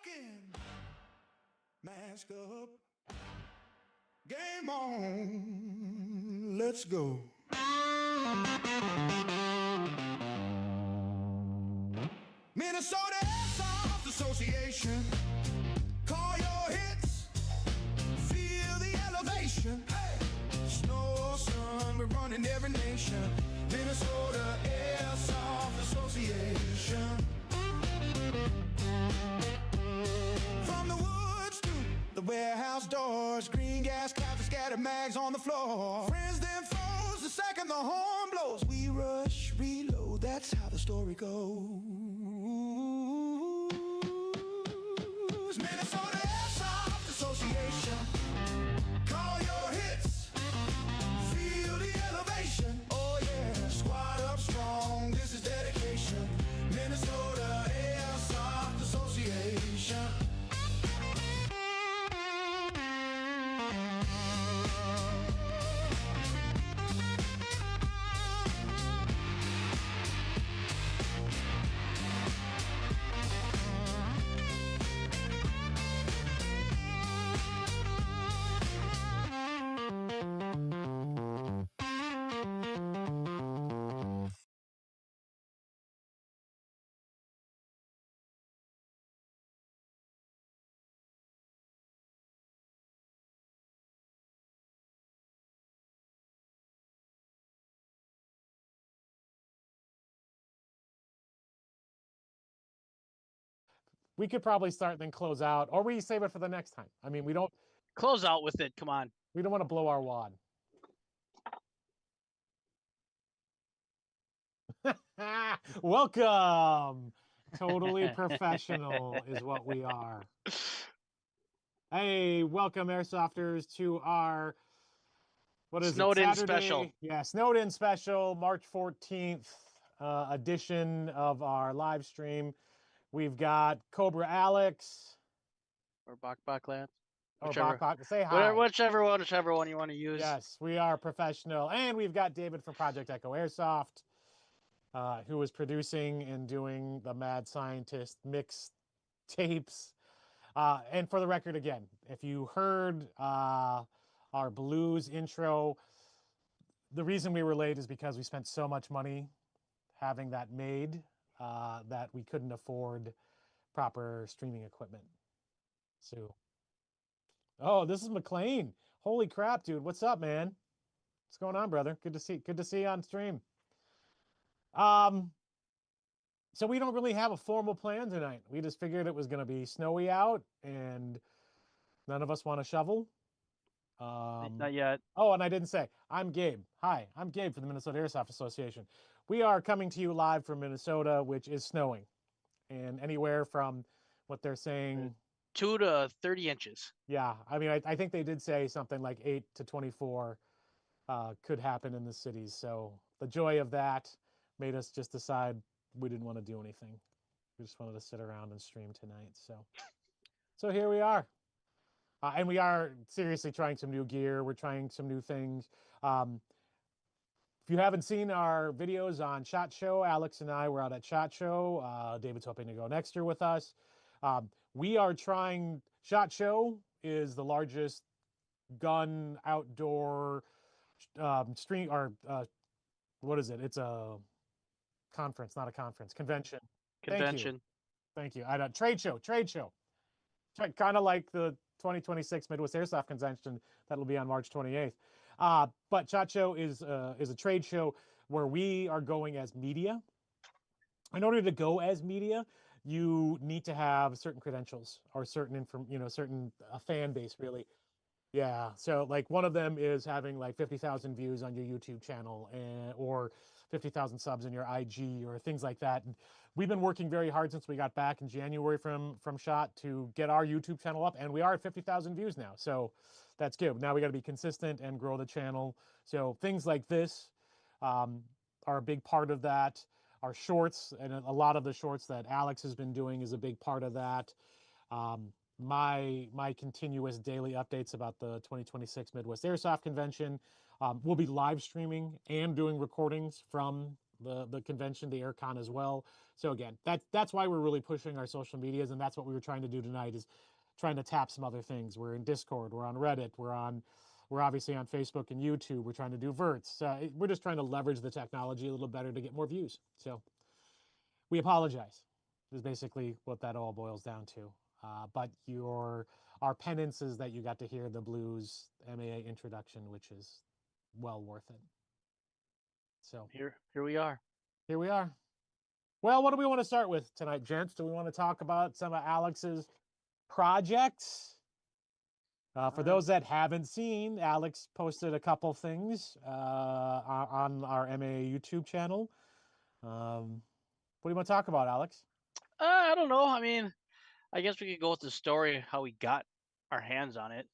rocking. Mask up. Game on. Let's go. Minnesota Airsoft Association. Call your hits. Feel the elevation. Hey. Snow or sun, we're running every nation. Minnesota Airsoft Association. From the woods to the warehouse doors, green gas clouds and scattered mags on the floor. Friends then foes, the second the horn blows, we rush, reload, that's how the story goes. Minnesota Airsoft Association. Call your hits. Feel the elevation. Oh yeah, squad up strong. This is dedication. Minnesota Airsoft Association. We could probably start and then close out, or we save it for the next time. I mean, we don't Close out with it. Come on. want to blow our wad. Welcome. Totally professional is what we are. Hey, welcome Airsofters to our Snowed in Saturday? special. Yeah, Snowed in special, March 14th edition of our live stream. We've got Cobra Alex. Or Bok Lance. Or Whichever. Bok. Say hi. Whichever one you want to use. Yes, we are professional. And we've got David from Project Echo Airsoft, who is producing and doing the Mad Scientist mix tapes. And for the record, again, if you heard our blues intro, the reason we were late is because we spent so much money having that made that we couldn't afford proper streaming equipment. So, oh, this is McLean. Holy crap, dude! What's up, man? What's going on, brother? Good to see you on stream. So we don't really have a formal plan tonight. We just figured it was going to be snowy out, and none of us want to shovel. Not yet. Oh, and I didn't say, I'm Gabe. Hi, I'm Gabe from the Minnesota Airsoft Association. We are coming to you live from Minnesota, which is snowing, and anywhere from what they're saying, 2 to 30 inches. Yeah, I mean, I think they did say something like 8 to 24 could happen in the cities. So the joy of that made us just decide we didn't want to do anything. We just wanted to sit around and stream tonight. So here we are. And we are seriously trying some new gear. We're trying some new things. If you haven't seen our videos on SHOT Show, Alex and I were out at SHOT Show. David's hoping to go next year with us. We are trying, SHOT Show is the largest gun outdoor stream, or what is it? It's a conference, not a conference, convention. Thank you. I don't, trade show. Kind of like the 2026 Midwest Airsoft Convention that'll be on March 28th. But SHOT Show is a trade show where we are going as media. In order to go as media, you need to have certain credentials or certain certain fan base, really. Yeah, so like one of them is having like 50,000 views on your YouTube channel, or 50,000 subs in your IG, or things like that. And we've been working very hard since we got back in January from SHOT to get our YouTube channel up, and we are at 50,000 views now. So that's good. Now we got to be consistent and grow the channel. So things like this are a big part of that. Our shorts, and a lot of the shorts that Alex has been doing, is a big part of that. My continuous daily updates about the 2026 Midwest Airsoft Convention. We'll be live streaming and doing recordings from the convention, the AirCon as well. So again, that's why we're really pushing our social medias, and that's what we were trying to do tonight, is trying to tap some other things. We're in Discord, we're on Reddit, we're obviously on Facebook and YouTube. We're trying to do verts. We're just trying to leverage the technology a little better to get more views. So we apologize. Is basically what that all boils down to. But our penance is that you got to hear the Blues MAA introduction, which is well worth it. So Here we are. here we are. Well, what do we want to start with tonight, gents? Do we want to talk about some of Alex's projects? For those that haven't seen, Alex posted a couple things on our MAA YouTube channel. What do you want to talk about, Alex? I don't know. I mean, I guess we could go with the story how we got our hands on it.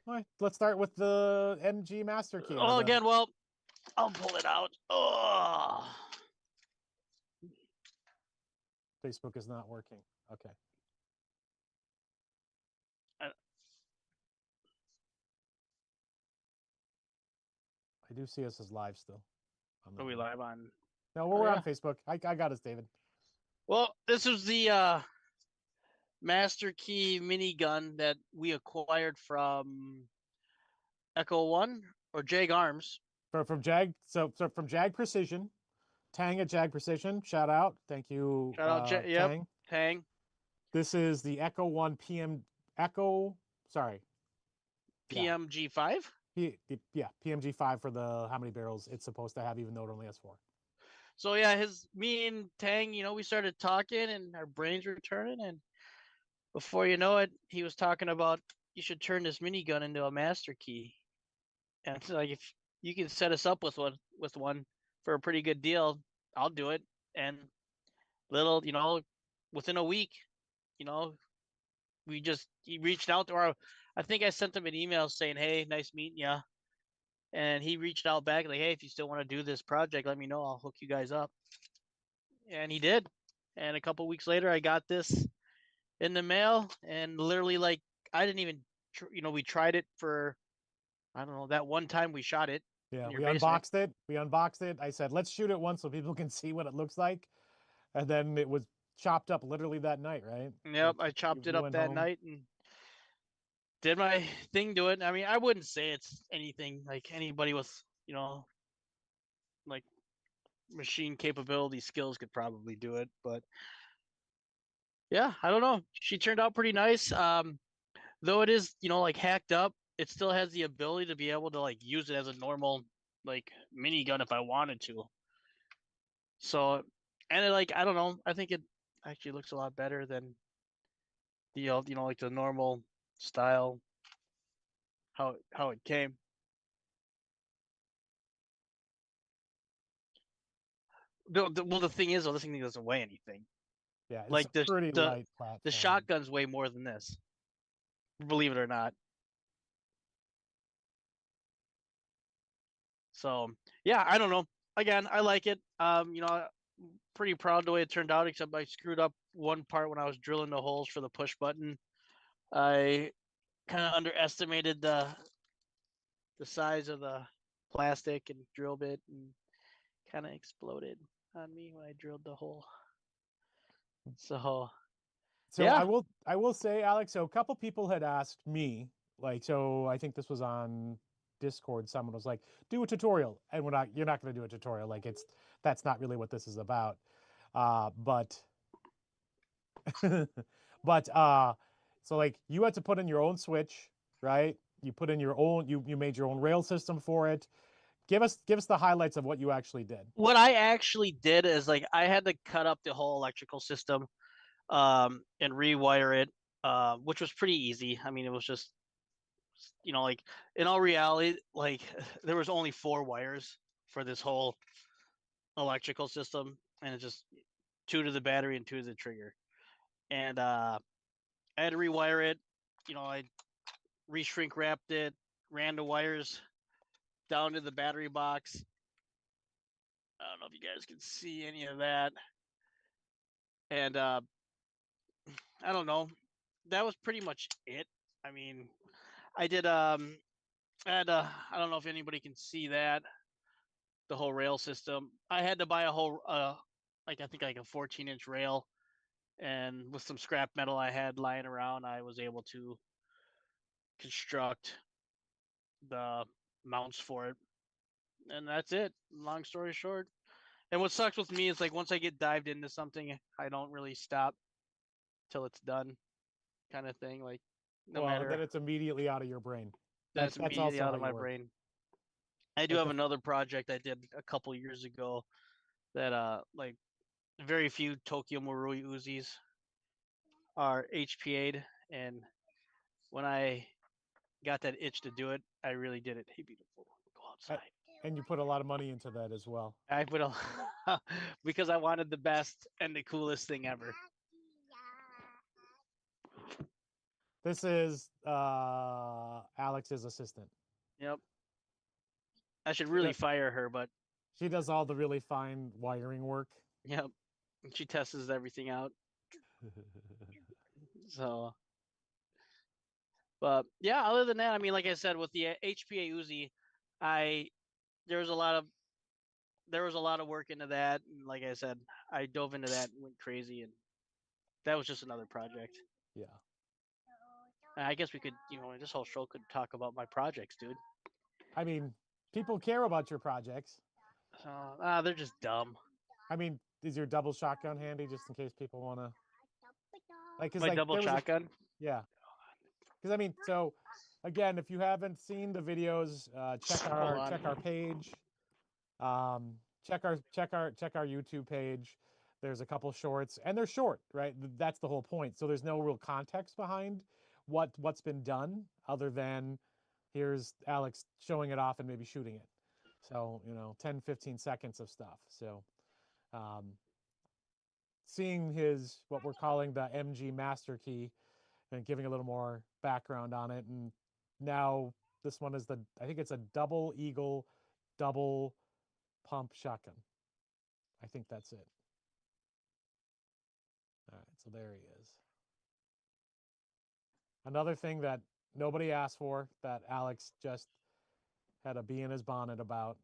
All right, let's start with the MG Master Key. Oh, again, well, I'll pull it out. Oh, Facebook is not working. Okay. I do see us as live still. are we live on? No, we're on Facebook. I got us, David. Well, this was the Master Key minigun that we acquired from Echo One or Jag Arms. From Jag, so from Jag Precision, Tang at Jag Precision. Shout out, thank you. Shout out, Tang. Tang. This is the Echo One PMG5. Yeah, PMG5 for the how many barrels it's supposed to have, even though it only has 4. So yeah, me and Tang, we started talking and our brains were turning, and before you know it, he was talking about you should turn this minigun into a Master Key, and it's like, if you can set us up with one for a pretty good deal, I'll do it. And within a week, he reached out to I think I sent him an email saying, "Hey, nice meeting you," and he reached out back like, "Hey, if you still want to do this project, let me know. I'll hook you guys up." And he did. And a couple weeks later, I got this in the mail, and literally, like, I didn't even, we tried it for, I don't know, that one time we shot it. Yeah, we unboxed it. I said, let's shoot it once so people can see what it looks like. And then it was chopped up literally that night, right? Yep, I chopped it up that night and did my thing to it. I mean, I wouldn't say it's anything like anybody with, like machine capability skills could probably do it. But yeah, I don't know. She turned out pretty nice. Though it is, like hacked up, it still has the ability to be able to like use it as a normal like minigun if I wanted to. So, and it, like, I don't know, I think it actually looks a lot better than the like the normal style how it came. Well, the thing is, though, this thing doesn't weigh anything. Yeah, it's like a pretty light platform. The shotguns weigh more than this, believe it or not. So yeah, I don't know. Again, I like it. Pretty proud the way it turned out, except I screwed up one part when I was drilling the holes for the push button. I kind of underestimated the size of the plastic and drill bit, and kind of exploded on me when I drilled the hole. So yeah. I will say, Alex, so a couple people had asked me, like, so I think this was on Discord, someone was like, do a tutorial. And you're not going to do a tutorial. Like, that's not really what this is about. But so like you had to put in your own switch, right? You put in your own, you made your own rail system for it. Give us the highlights of what you actually did. What I actually did is, like, I had to cut up the whole electrical system and rewire it, which was pretty easy. I mean, it was just, like, in all reality, like, there was only 4 wires for this whole electrical system, and it's just 2 to the battery and 2 to the trigger. And I had to rewire it. I re-shrink wrapped it, ran the wires down to the battery box. I don't know if you guys can see any of that. And I don't know. That was pretty much it. I mean, I did I don't know if anybody can see that, the whole rail system. I had to buy a whole like I think like a 14-inch rail, and with some scrap metal I had lying around, I was able to construct the mounts for it. And that's it. Long story short. And what sucks with me is like once I get dived into something, I don't really stop till it's done, kind of thing. Like no Well, and then matter it's immediately out of your brain. then it's That's immediately also out how of you my work. brain. I do Like have another project I did a couple years ago that like very few Tokyo Marui Uzis are HPA'd, and when I got that itch to do it, I really did it. Hey, beautiful, go outside. and you put a lot of money into that as well. I put a because I wanted the best and the coolest thing ever. This is Alex's assistant. Yep. I should She really does, fire her, but she does all the really fine wiring work. yep, she tests everything out. So, but yeah, other than that, I mean, like I said, with the HPA Uzi, I there was a lot of there was a lot of work into that, and like I said, I dove into that and went crazy, and that was just another project. Yeah. And I guess we could, this whole show could talk about my projects, dude. I mean, people care about your projects. They're just dumb. I mean, is your double shotgun handy just in case people want to like? Cause My like double there was shotgun. yeah. Because I mean, so again, if you haven't seen the videos, check our page. Check our YouTube page. There's a couple shorts, and they're short, right? That's the whole point. So there's no real context behind what's been done, other than here's Alex showing it off and maybe shooting it. So 10, 15 seconds of stuff. So seeing his what we're calling the MG master key and giving a little more background on it, and now this one is I think it's a double eagle, double pump shotgun. I think that's it. All right, so there he is. Another thing that nobody asked for that Alex just had a bee in his bonnet about.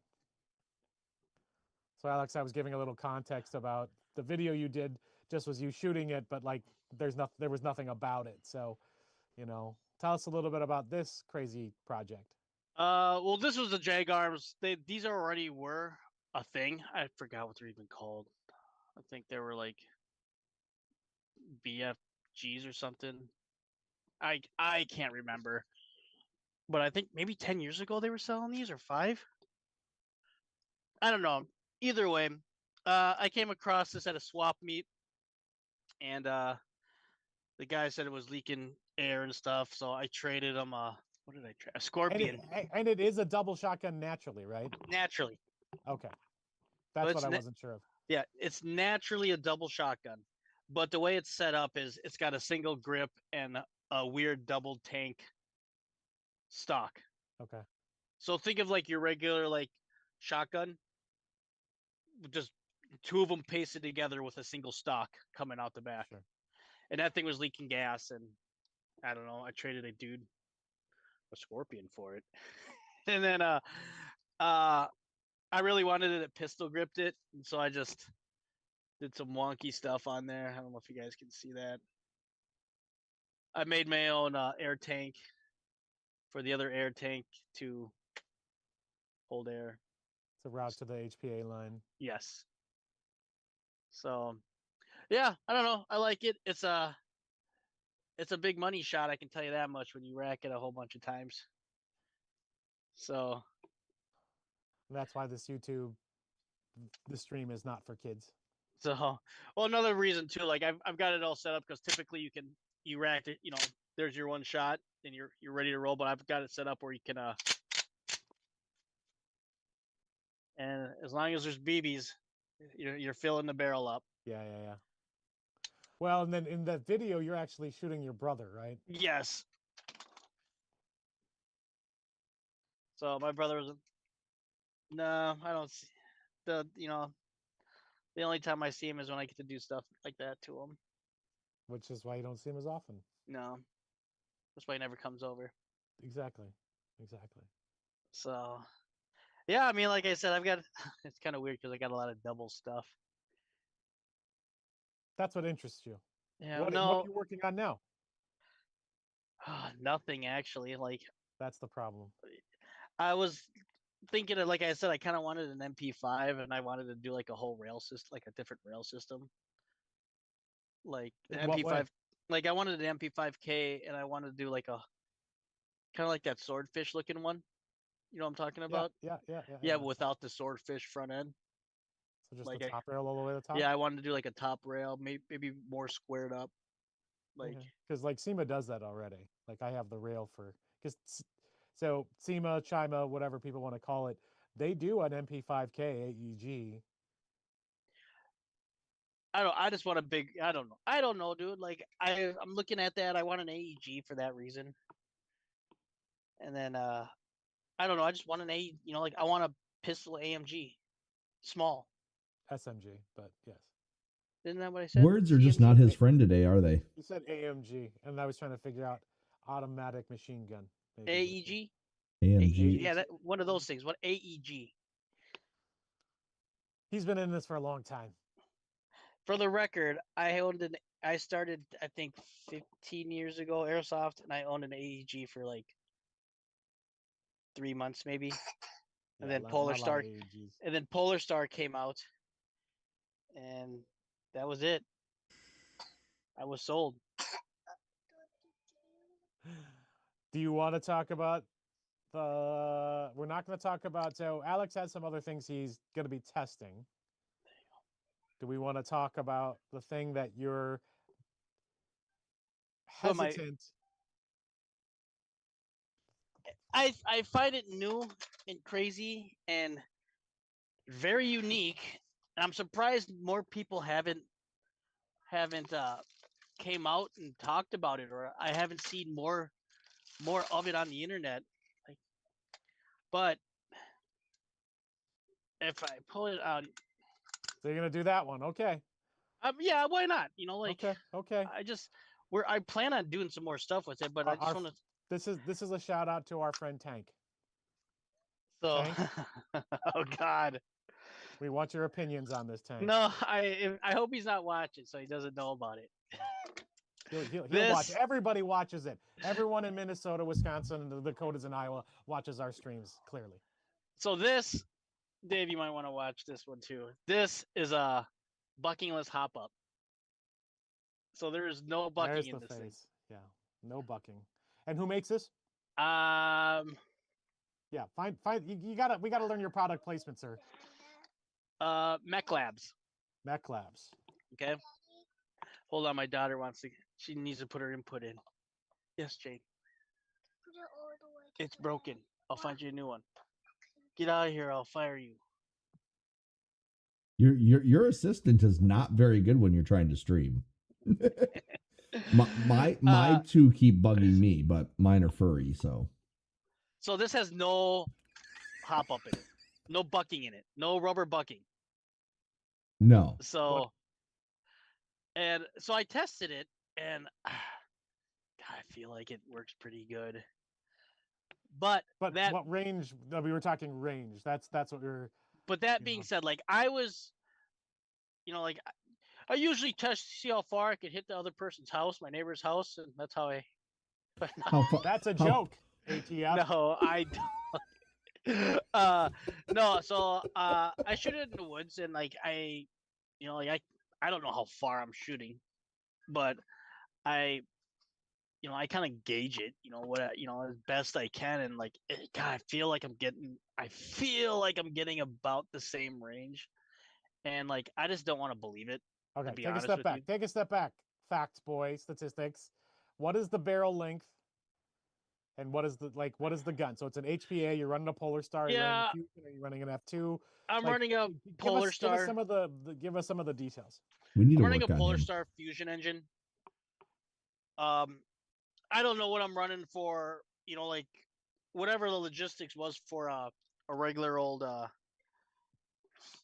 So Alex, I was giving a little context about the video you did. Just was you shooting it, but like there was nothing about it. So, tell us a little bit about this crazy project. Well, this was the Jag arms. These already were a thing. I forgot what they're even called. I think they were like BFGs or something. I can't remember, but I think maybe 10 years ago they were selling these, or 5. I don't know. Either way, I came across this at a swap meet, and the guy said it was leaking air and stuff, so I traded him what did I trade? A Scorpion. And it is a double shotgun naturally, right? Naturally. Okay. That's what I wasn't sure of. Yeah, it's naturally a double shotgun, but the way it's set up is it's got a single grip and a weird double tank stock. Okay. So think of like your regular like shotgun, just 2 of them pasted together with a single stock coming out the back. Sure. And that thing was leaking gas, and I don't know, I traded a Scorpion for it. And then I really wanted it pistol gripped it, and so I just did some wonky stuff on there. I don't know if you guys can see that. I made my own air tank for the other air tank to hold air. It's a route to the HPA line. Yes. So, yeah, I don't know. I like it. It's a big money shot. I can tell you that much when you rack it a whole bunch of times. So. And that's why the stream is not for kids. So, well, another reason too, like I've got it all set up because typically you rack it, there's your one shot and you're ready to roll. But I've got it set up where you can and as long as there's BBs, you're filling the barrel up. Yeah. Well, and then in that video, you're actually shooting your brother, right? Yes. So my brother was. No, I don't see the only time I see him is when I get to do stuff like that to him. Which is why you don't see him as often. No, that's why he never comes over. Exactly. So, Yeah, I mean, like I said, I've got. It's kind of weird because I got a lot of double stuff. That's what interests you. Yeah, What are no, you working on now? nothing actually. Like That's the problem. I was thinking of, like I said, I kind of wanted an MP5, and I wanted to do like a whole rail system, like a different rail system, like the In what way? MP5. Like I wanted an MP5K, and I wanted to do like a kind of like that swordfish looking one. You know what I'm talking Yeah, about? yeah, yeah, yeah, Yeah, yeah. without the swordfish front end. So just the Like top rail all the way to the top. yeah, I wanted to do like a top rail, maybe more squared up. Like Okay, because like SEMA does that already. Like I have the rail for because so SEMA, Chima, whatever people want to call it, they do an MP5K AEG. I don't. I just want a big. I don't know. I don't know, dude. Like I'm looking at that. I want an AEG for that reason. And then I don't know. I just want an A. You know, like I want a pistol AMG, small. SMG, but yes. Isn't that what I said? Words are just not CMG. his friend today, are they? You said AMG, and I was trying to figure out automatic machine gun. Maybe AEG. AMG. Yeah, that one of those things. What AEG? He's been in this for a long time. For the record, I started, I think, 15 years ago, Airsoft, and I owned an AEG for like 3 months, maybe. And Yeah, then not Polar a lot Star, of AEGs. and then Polar Star came out, and that was it. I was sold. Do you want to talk about the? We're not going to talk about. So Alex has some other things he's going to be testing. Do we want to talk about the thing that you're So my, hesitant? I find it new and crazy and very unique, and I'm surprised more people haven't came out and talked about it, or I haven't seen more of it on the internet. Like, but if I pull it out, So you're going to do that one, okay? yeah, why not? You know, like Okay, okay. I just I plan on doing some more stuff with it, but I just want to. This is a shout out to our friend Tank. So, Tank, oh God, we want your opinions on this, Tank. no, I hope he's not watching, so he doesn't know about it. He'll watch. Everybody watches it. Everyone in Minnesota, Wisconsin, and the Dakotas, and Iowa watches our streams. Clearly. So this, Dave, you might want to watch this one too. This is a buckingless hop up. So there is no bucking There's in the this face. Yeah, no bucking. And who makes this? thing. Yeah, we gotta learn your product placement, sir. Mech Labs. Mech Labs. Okay. Hold on, my daughter wants to. She needs to put her input in. Yes, Jade. It's broken. I'll find you a new one. Get out of here. I'll fire you. Your assistant is not very good when you're trying to stream. my two keep bugging me, but mine are furry, so. So this has no hop up in it, no bucking in it, no rubber bucking. No. So, and so I tested it, and God, I feel like it works pretty good. But that, what range? No, we were talking range. That's what we were. but that being said, like I was, like I usually test to see how far I could hit the other person's house, my neighbor's house, and that's how I. That's a joke. ATF. No, I don't. No, so I shoot it in the woods, and like I don't know how far I'm shooting, but I I kind of gauge it, as best I can, and like God, I feel like I'm getting about the same range, and like I just don't want to believe it. Okay, To be take a honest step with back. you. Take a step back. Facts, boy. Statistics. What is the barrel length? And what is the gun? So it's an HPA. You're running a Polar Star. You're running Yeah, a Fusion. Are you running an F2? I'm running a Polar Give us Star. give us some of the details. We need I'm to running work a on Polar him. Star Fusion engine. I don't know what I'm running for. Like whatever the logistics was for a regular old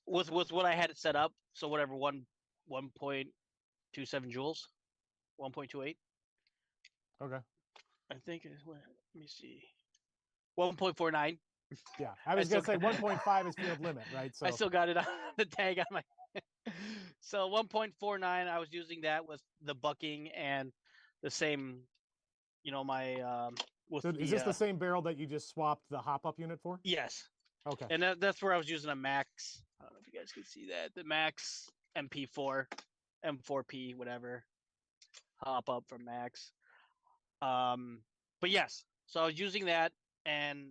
with what I had it set up. So whatever 1.27 joules, 1.28. Okay. I think let me see, 1.49. Yeah, I was still gonna say got- 1.5 is field limit, right? So I still got it on the tag on my. So 1.49, I was using that with the bucking and the same, my with so the is this the same barrel that you just swapped the hop up unit for? yes, Okay. and that's where I was using a Max. I don't know if you guys can see that, the Max MP4, M4P, whatever, hop up from Max. But yes, so I was using that, and then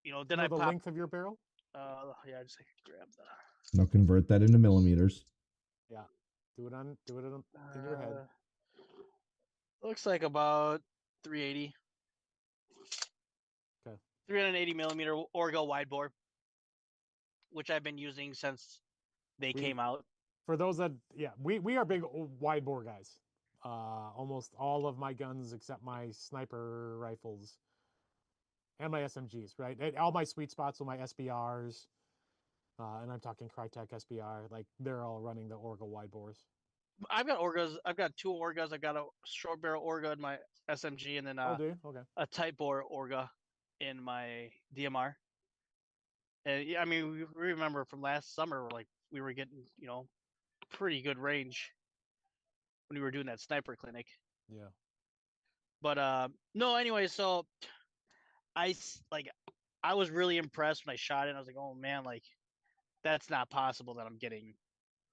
You know I the popped. length of your barrel? Yeah, I just grab the. Now convert that into millimeters. Yeah. Do it in your head. Looks like about 380. Okay. 380 millimeter Orgo wide bore, which I've been using since they came out. For those that, yeah, we are big wide bore guys. Almost all of my guns except my sniper rifles and my SMGs, right? And all my sweet spots are my SBRs, and I'm talking Crytek SBR. Like they're all running the Orga wide bores. I've got Orgas. I've got two Orgas. I've got a short barrel Orga in my SMG, and then Oh, do you? Okay. a tight bore Orga in my DMR. And yeah, I mean, we remember from last summer, like we were getting, pretty good range when we were doing that sniper clinic. Yeah. But no, anyway, so like I was really impressed when I shot it. I was like, oh man, like that's not possible that I'm getting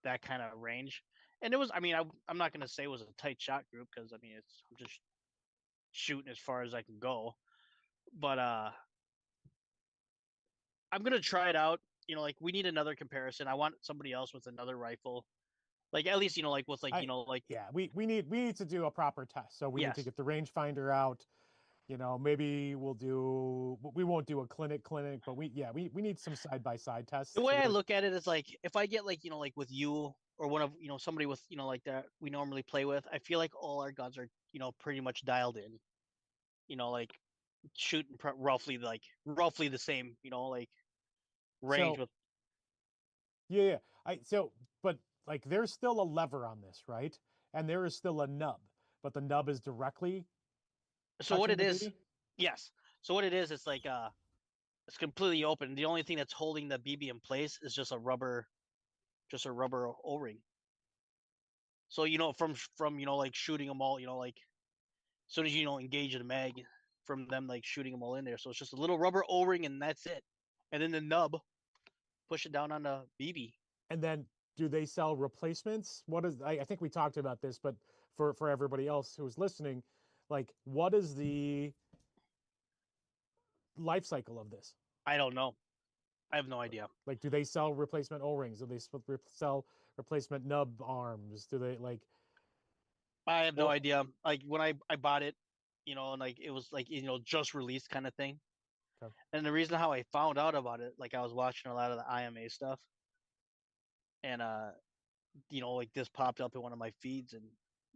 that kind of range. And it was, I mean, I'm not gonna say it was a tight shot group because I mean I'm just shooting as far as I can go. But I'm gonna try it out. Like we need another comparison. I want somebody else with another rifle. Like at least, like with like, like yeah, we need to do a proper test. So we need to yes. get the rangefinder out. Maybe we won't do a clinic, but we need some side by side tests. The way I look at it is like if I get like, like with you or one of, somebody with, like that we normally play with, I feel like all our guns are, pretty much dialed in. Like shooting roughly the same, like range with. Yeah. But like there's still a lever on this, right? And there is still a nub, but the nub is directly. So what it the is, BB? yes. So what it is, it's like it's completely open. The only thing that's holding the BB in place is just a rubber O-ring. So from like shooting them all, like as soon as you engage the mag from them like shooting them all in there. So it's just a little rubber O-ring and that's it. And then the nub, push it down on the BB. And then do they sell replacements? What is I think we talked about this, but for everybody else who's listening, like what is the life cycle of this? I don't know. I have no idea. Like, do they sell replacement O-rings? Do they sell replacement nub arms? Do they like? I have no idea. Like when I bought it, and like it was like just released kind of thing. Okay. And the reason how I found out about it, like I was watching a lot of the IMA stuff, and like this popped up in one of my feeds, and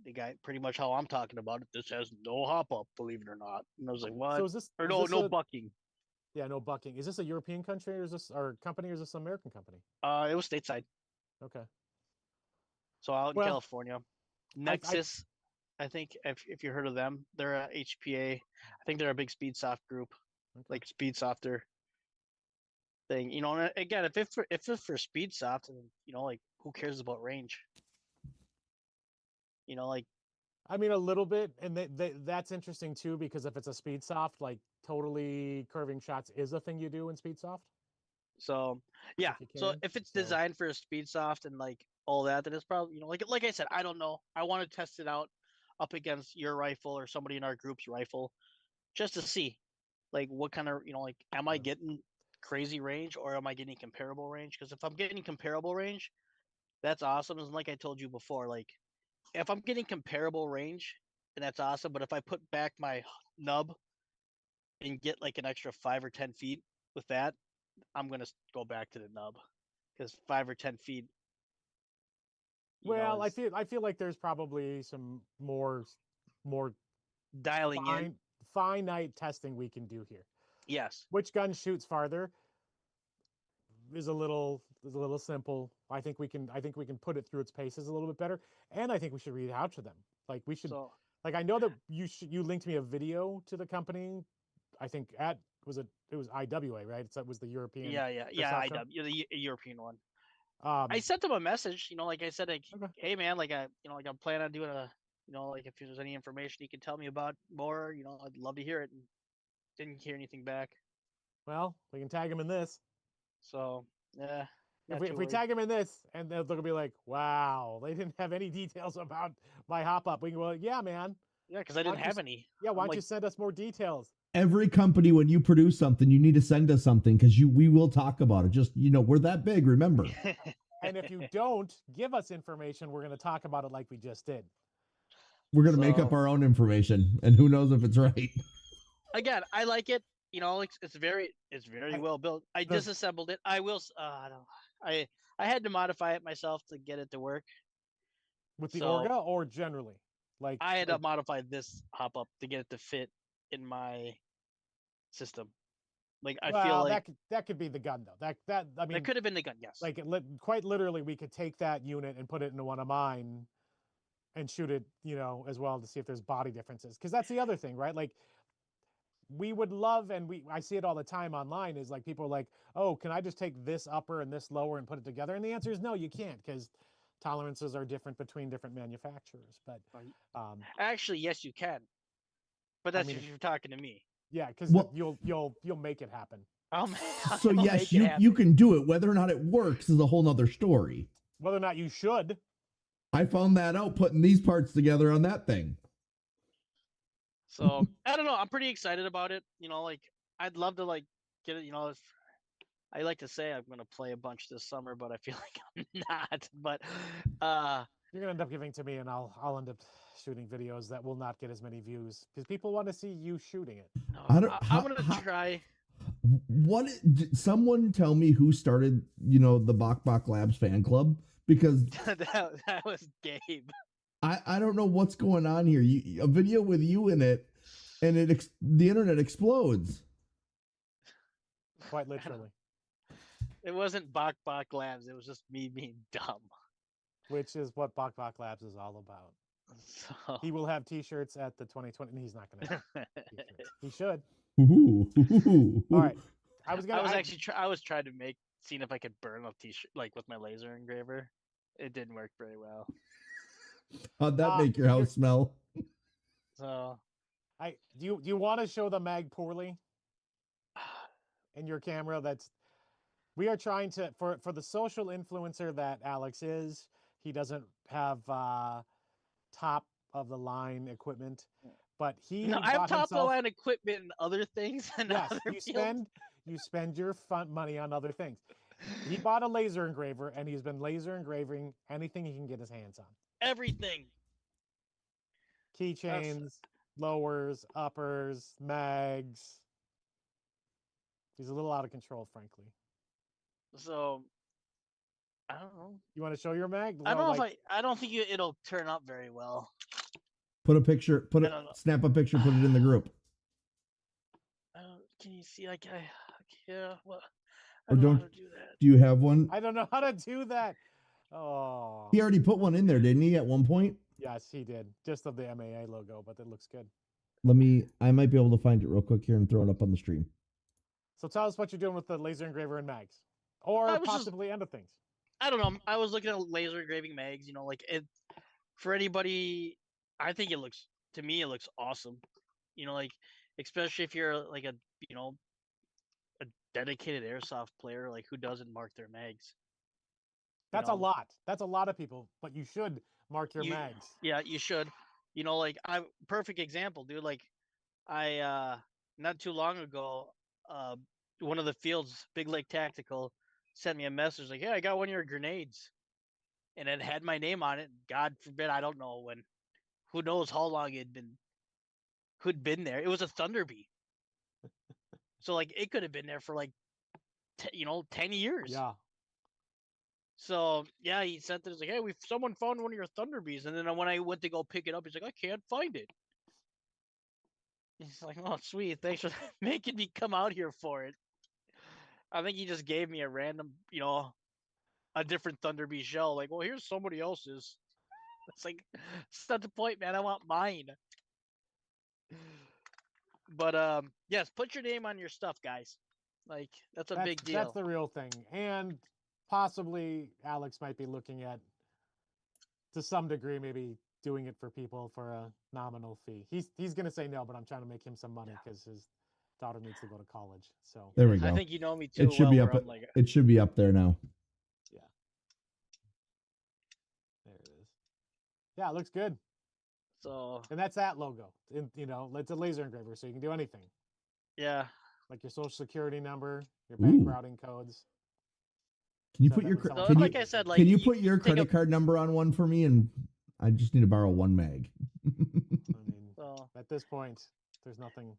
the guy pretty much how I'm talking about it. This has no hop up, believe it or not. And I was like, what? So is this Or is no this bucking. Yeah, no bucking. Is this a European country or is this our company or is this an American company? It was stateside. Okay. So out in California, I Nexus. I think if you heard of them, they're a HPA. I think they're a big Speedsoft group, like Speedsofter thing. And again, if it's for Speedsoft, and like who cares about range? Like I mean, a little bit, and that's interesting too because if it's a Speedsoft, like totally curving shots is a thing you do in Speedsoft. so, yeah. So if it's designed for a Speedsoft and like all that, then it's probably like I said, I don't know. I want to test it out up against your rifle or somebody in our group's rifle, just to see, like what kind of like am I getting crazy range or am I getting comparable range? Because if I'm getting comparable range, that's awesome. And like I told you before, like if I'm getting comparable range, and that's awesome. But if I put back my nub and get like an extra 5 or 10 feet with that, I'm gonna go back to the nub because 5 or 10 feet. Well, I feel like there's probably some more dialing in finite testing we can do here. Yes. Which gun shoots farther is a little simple. I think we can put it through its paces a little bit better, and I think we should read out to them. Like we should. Like I know that you linked me a video to the company. I think at it was IWA, right? So it was the European. Yeah, Airsoft show? IW, the European one. Um, I sent him a message, like I said, like, Okay. hey man, like like I'm planning on doing a, like if there's any information you can tell me about more, I'd love to hear it. And didn't hear anything back. well, we can tag him in this. So yeah, If not we too if we worried. tag him in this, and they're gonna be like, "Wow, they didn't have any details about my hop up." We can go, "Yeah, man. Yeah, because I Why didn't don't you have s- any. Yeah, why I'm don't you like, send us more details?" Every company, when you produce something, you need to send us something because we will talk about it. Just we're that big. Remember, And if you don't give us information, we're gonna talk about it like we just did. we're gonna make up So- our own information, and who knows if it's right. again, I like it. It's very I- well built. I the- disassembled it. I will. I don't. I had to modify it myself to get it to work. With the So- Orga or generally, like I had to like, modify this hop up to get it to fit in my system. Like I feel well, like that could be the gun though. That I mean, that could have been the gun. Yes. like quite literally, we could take that unit and put it into one of mine and shoot it, as well to see if there's body differences. Because that's the other thing, right? Like we would love, and I see it all the time online, is like people are like, oh, can I just take this upper and this lower and put it together? And the answer is no, you can't, because tolerances are different between different manufacturers. But Actually, yes, you can. But that's mean, if you're talking to me. yeah, because Well- you'll make it happen. So I'll yes, make it you happen. can do it. Whether or not it works is a whole nother story. Whether or not you should, I found that out putting these parts together on that thing. So I don't know. I'm pretty excited about it. Like I'd love to like get it. If I like to say I'm gonna play a bunch this summer, but I feel like I'm not. But you're gonna end up giving to me, and I'll end up shooting videos that will not get as many views because people want to see you shooting it. no, I don't- I'm gonna try. What? Someone tell me who started, the Bok Bok Labs fan club, because that was Gabe. I don't know what's going on here. A video with you in it, and the internet explodes. Quite literally, It wasn't Bok Bok Labs. It was just me being dumb. which is what Bok Bok Labs is all about. So He will have T-shirts at the 2020. And he's not gonna. Have T-shirts. He should. Ooh. All right. I was gonna. I was actually I was trying to seeing if I could burn a t-shirt like with my laser engraver. It didn't work very well. How'd that make your house smell? So Do you want to show the mag poorly in your camera? We are trying to for the social influencer that Alex is. He doesn't have top of the line equipment, but he no, I have bought top of the himself. line equipment and other things. And Yes, other you fields. spend your fun money on other things. He bought a laser engraver, and he's been laser engraving anything he can get his hands on. Everything. Keychains, lowers, uppers, mags. He's a little out of control, frankly. So I don't know. You want to show your mag? I don't know Like, if I don't think it'll turn up very well. Put a picture. I don't know. Snap a picture. Put it in the group. Can you see? Like yeah. Well, Or I don't know don't- how to do that. Do you have one? I don't know how to do that. Oh, He already put one in there, didn't he? At one point. yes, he did. Just of the MAA logo, but it looks good. I might be able to find it real quick here and throw it up on the stream. So tell us what you're doing with the laser engraver and mags, or I was just- possibly end of things. I don't know. I was looking at laser engraving mags. Like it for anybody. I think it looks awesome. Like especially if you're like a dedicated airsoft player, like who doesn't mark their mags. That's know? a lot. That's a lot of people, but you should mark your mags. Yeah, you should. Like perfect example, dude. Like I not too long ago, one of the fields, Big Lake Tactical, sent me a message like, "Hey, I got one of your grenades," and it had my name on it. God forbid, I don't know when. Who knows how long who'd been there? It was a Thunderbee, so like it could have been there for like 10 years. Yeah. So yeah, he sent it. It's like, hey, someone found one of your Thunderbees, and then when I went to go pick it up, he's like, I can't find it. He's like, oh sweet, thanks for making me come out here for it. I think he just gave me a random, a different Thunderbee shell. Like, well, here's somebody else's. It's like, it's not the point, man. I want mine. But yes, put your name on your stuff, guys. Like that's a big deal. That's the real thing. And possibly Alex might be looking at, to some degree, maybe doing it for people for a nominal fee. He's gonna say no, but I'm trying to make him some money because his daughter needs to go to college. So There we go. I think you know me too It should well. be Where up. I'm like, It should be up there now. yeah, there it is. Yeah, it looks good. so And that's that logo. You know, it's a laser engraver, so you can do anything. yeah. Like your social security number, your bank Ooh. routing codes. Can you So put that your when cre- someone So can like you I said, like can you you put your take credit card number on one for me, and I just need to borrow one mag. I mean, So at this point, there's nothing.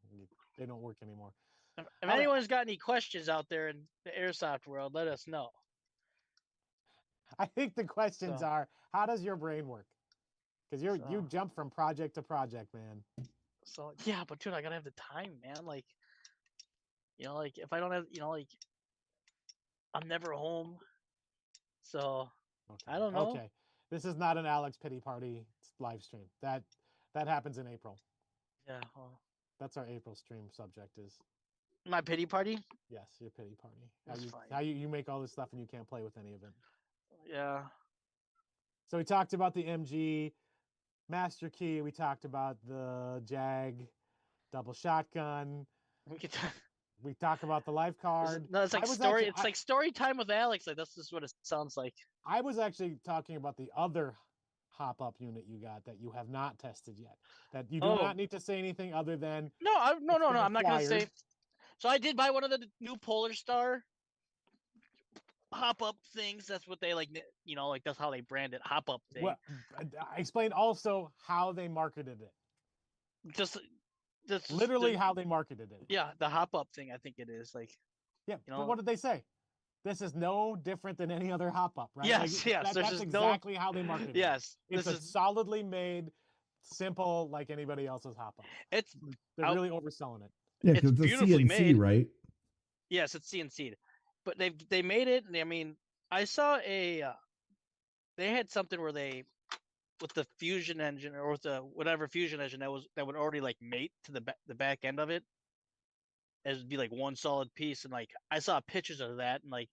They don't work anymore. if How the- anyone's got any questions out there in the airsoft world, let us know. I think the questions So- are, how does your brain work? Because you So- jump from project to project, man. So yeah, but dude, I gotta have the time, man. Like, like if I don't have, like, I'm never home. So Okay. I don't know. Okay, this is not an Alex pity party live stream. That happens in April. Yeah. Well, That's our April stream subject is, my pity party. yes, your pity party. That's you fine. how you make all this stuff and you can't play with any of it. Yeah. So we talked about the MG Master Key. We talked about the Jag double shotgun. We could. We talk about the life card. No, it's like I was story. actually- It's like story time with Alex. Like that's just what it sounds like. I was actually talking about the other hop-up unit you got that you have not tested yet. That you do Oh. not need to say anything other than No, no, it's no, been no. I'm not gonna say. acquired. So I did buy one of the new Polar Star hop up things. That's what they like. Like that's how they brand it. Hop up thing. What, explain also how they marketed it. Just Literally the- how they marketed it. Yeah, the hop up thing. I think it is like. Yeah, You but know- what did they say? This is no different than any other hop-up, right? Yes, yes, there's That's just exactly how they marketed it. Yes, It's this a is. solidly made, simple, like anybody else's hop-up. It's They're I'll- really overselling it. Yeah, It's because it's a beautifully CNC, made. right? Yes, it's CNC'd, but they made it. I mean, I saw they had something where they with the fusion engine or with the whatever fusion engine that would already like mate to the back end of it. It would be like one solid piece, and like I saw pictures of that, and like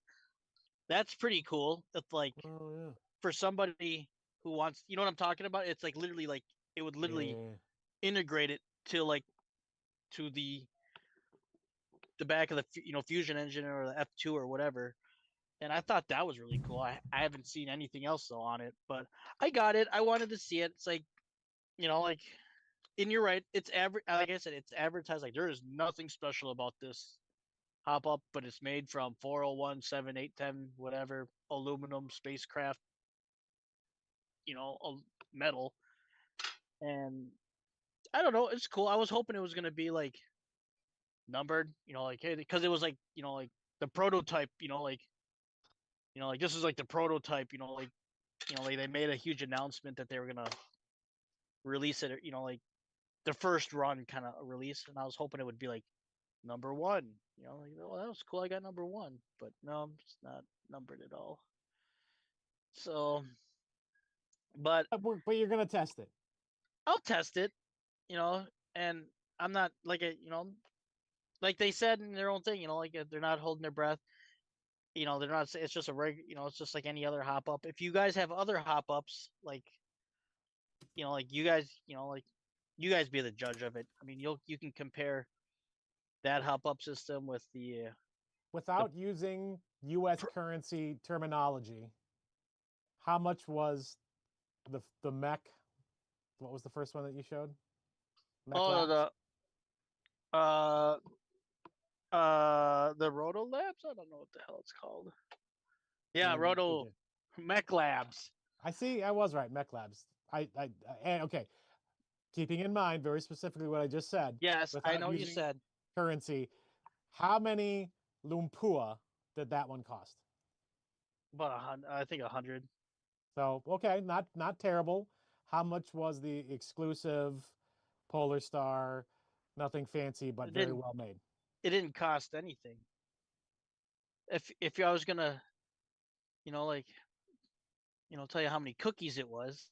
that's pretty cool. That's like Oh yeah. for somebody who wants, you know what I'm talking about. It's like literally like it would literally Yeah. integrate it to like to the back of the fusion engine or the F2 or whatever. And I thought that was really cool. I haven't seen anything else though on it, but I got it. I wanted to see it. It's like, like, and you're right. It's like I said, it's advertised like there is nothing special about this hop up, but it's made from 401, 7, 8, 10, whatever aluminum spacecraft, metal. And I don't know. It's cool. I was hoping it was gonna be like numbered, like hey, because it was like like the prototype, like this is like the prototype, like they made a huge announcement that they were gonna release it, like the first run kind of release, and I was hoping it would be like number one, like oh that was cool, I got number one, but no, it's not numbered at all. So, but But you're gonna test it. I'll test it, and I'm not like like they said in their own thing, like they're not holding their breath. They're not. It's just a it's just like any other hop up. If you guys have other hop ups, like, like you guys, like you guys be the judge of it. I mean, you can compare that hop up system with the. Without using U.S. currency terminology, how much was the mech? What was the first one that you showed? Mech Labs? The Roto Labs. I don't know what the hell it's called. Yeah, Yeah, Roto Mech Labs. I see. I was right. Mech Labs. Okay. Keeping in mind very specifically what I just said. Yes, I without know what you using said. Currency. How many Lumpua did that one cost? About 100. I think 100. So okay, not terrible. How much was the exclusive Polar Star? Nothing fancy, but very didn't- well made. It didn't cost anything. If I was gonna, like, tell you how many cookies it was.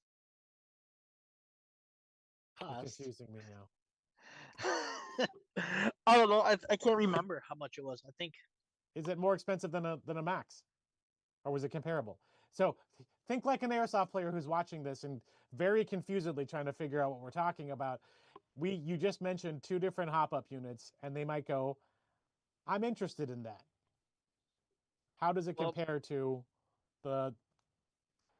You're Cost. confusing me now. I don't know. I can't remember how much it was. I think Is it more expensive than a max, or was it comparable? So think like an airsoft player who's watching this and very confusedly trying to figure out what we're talking about. You just mentioned 2 different hop-up units, and they might go, I'm interested in that. How does it Well- compare to the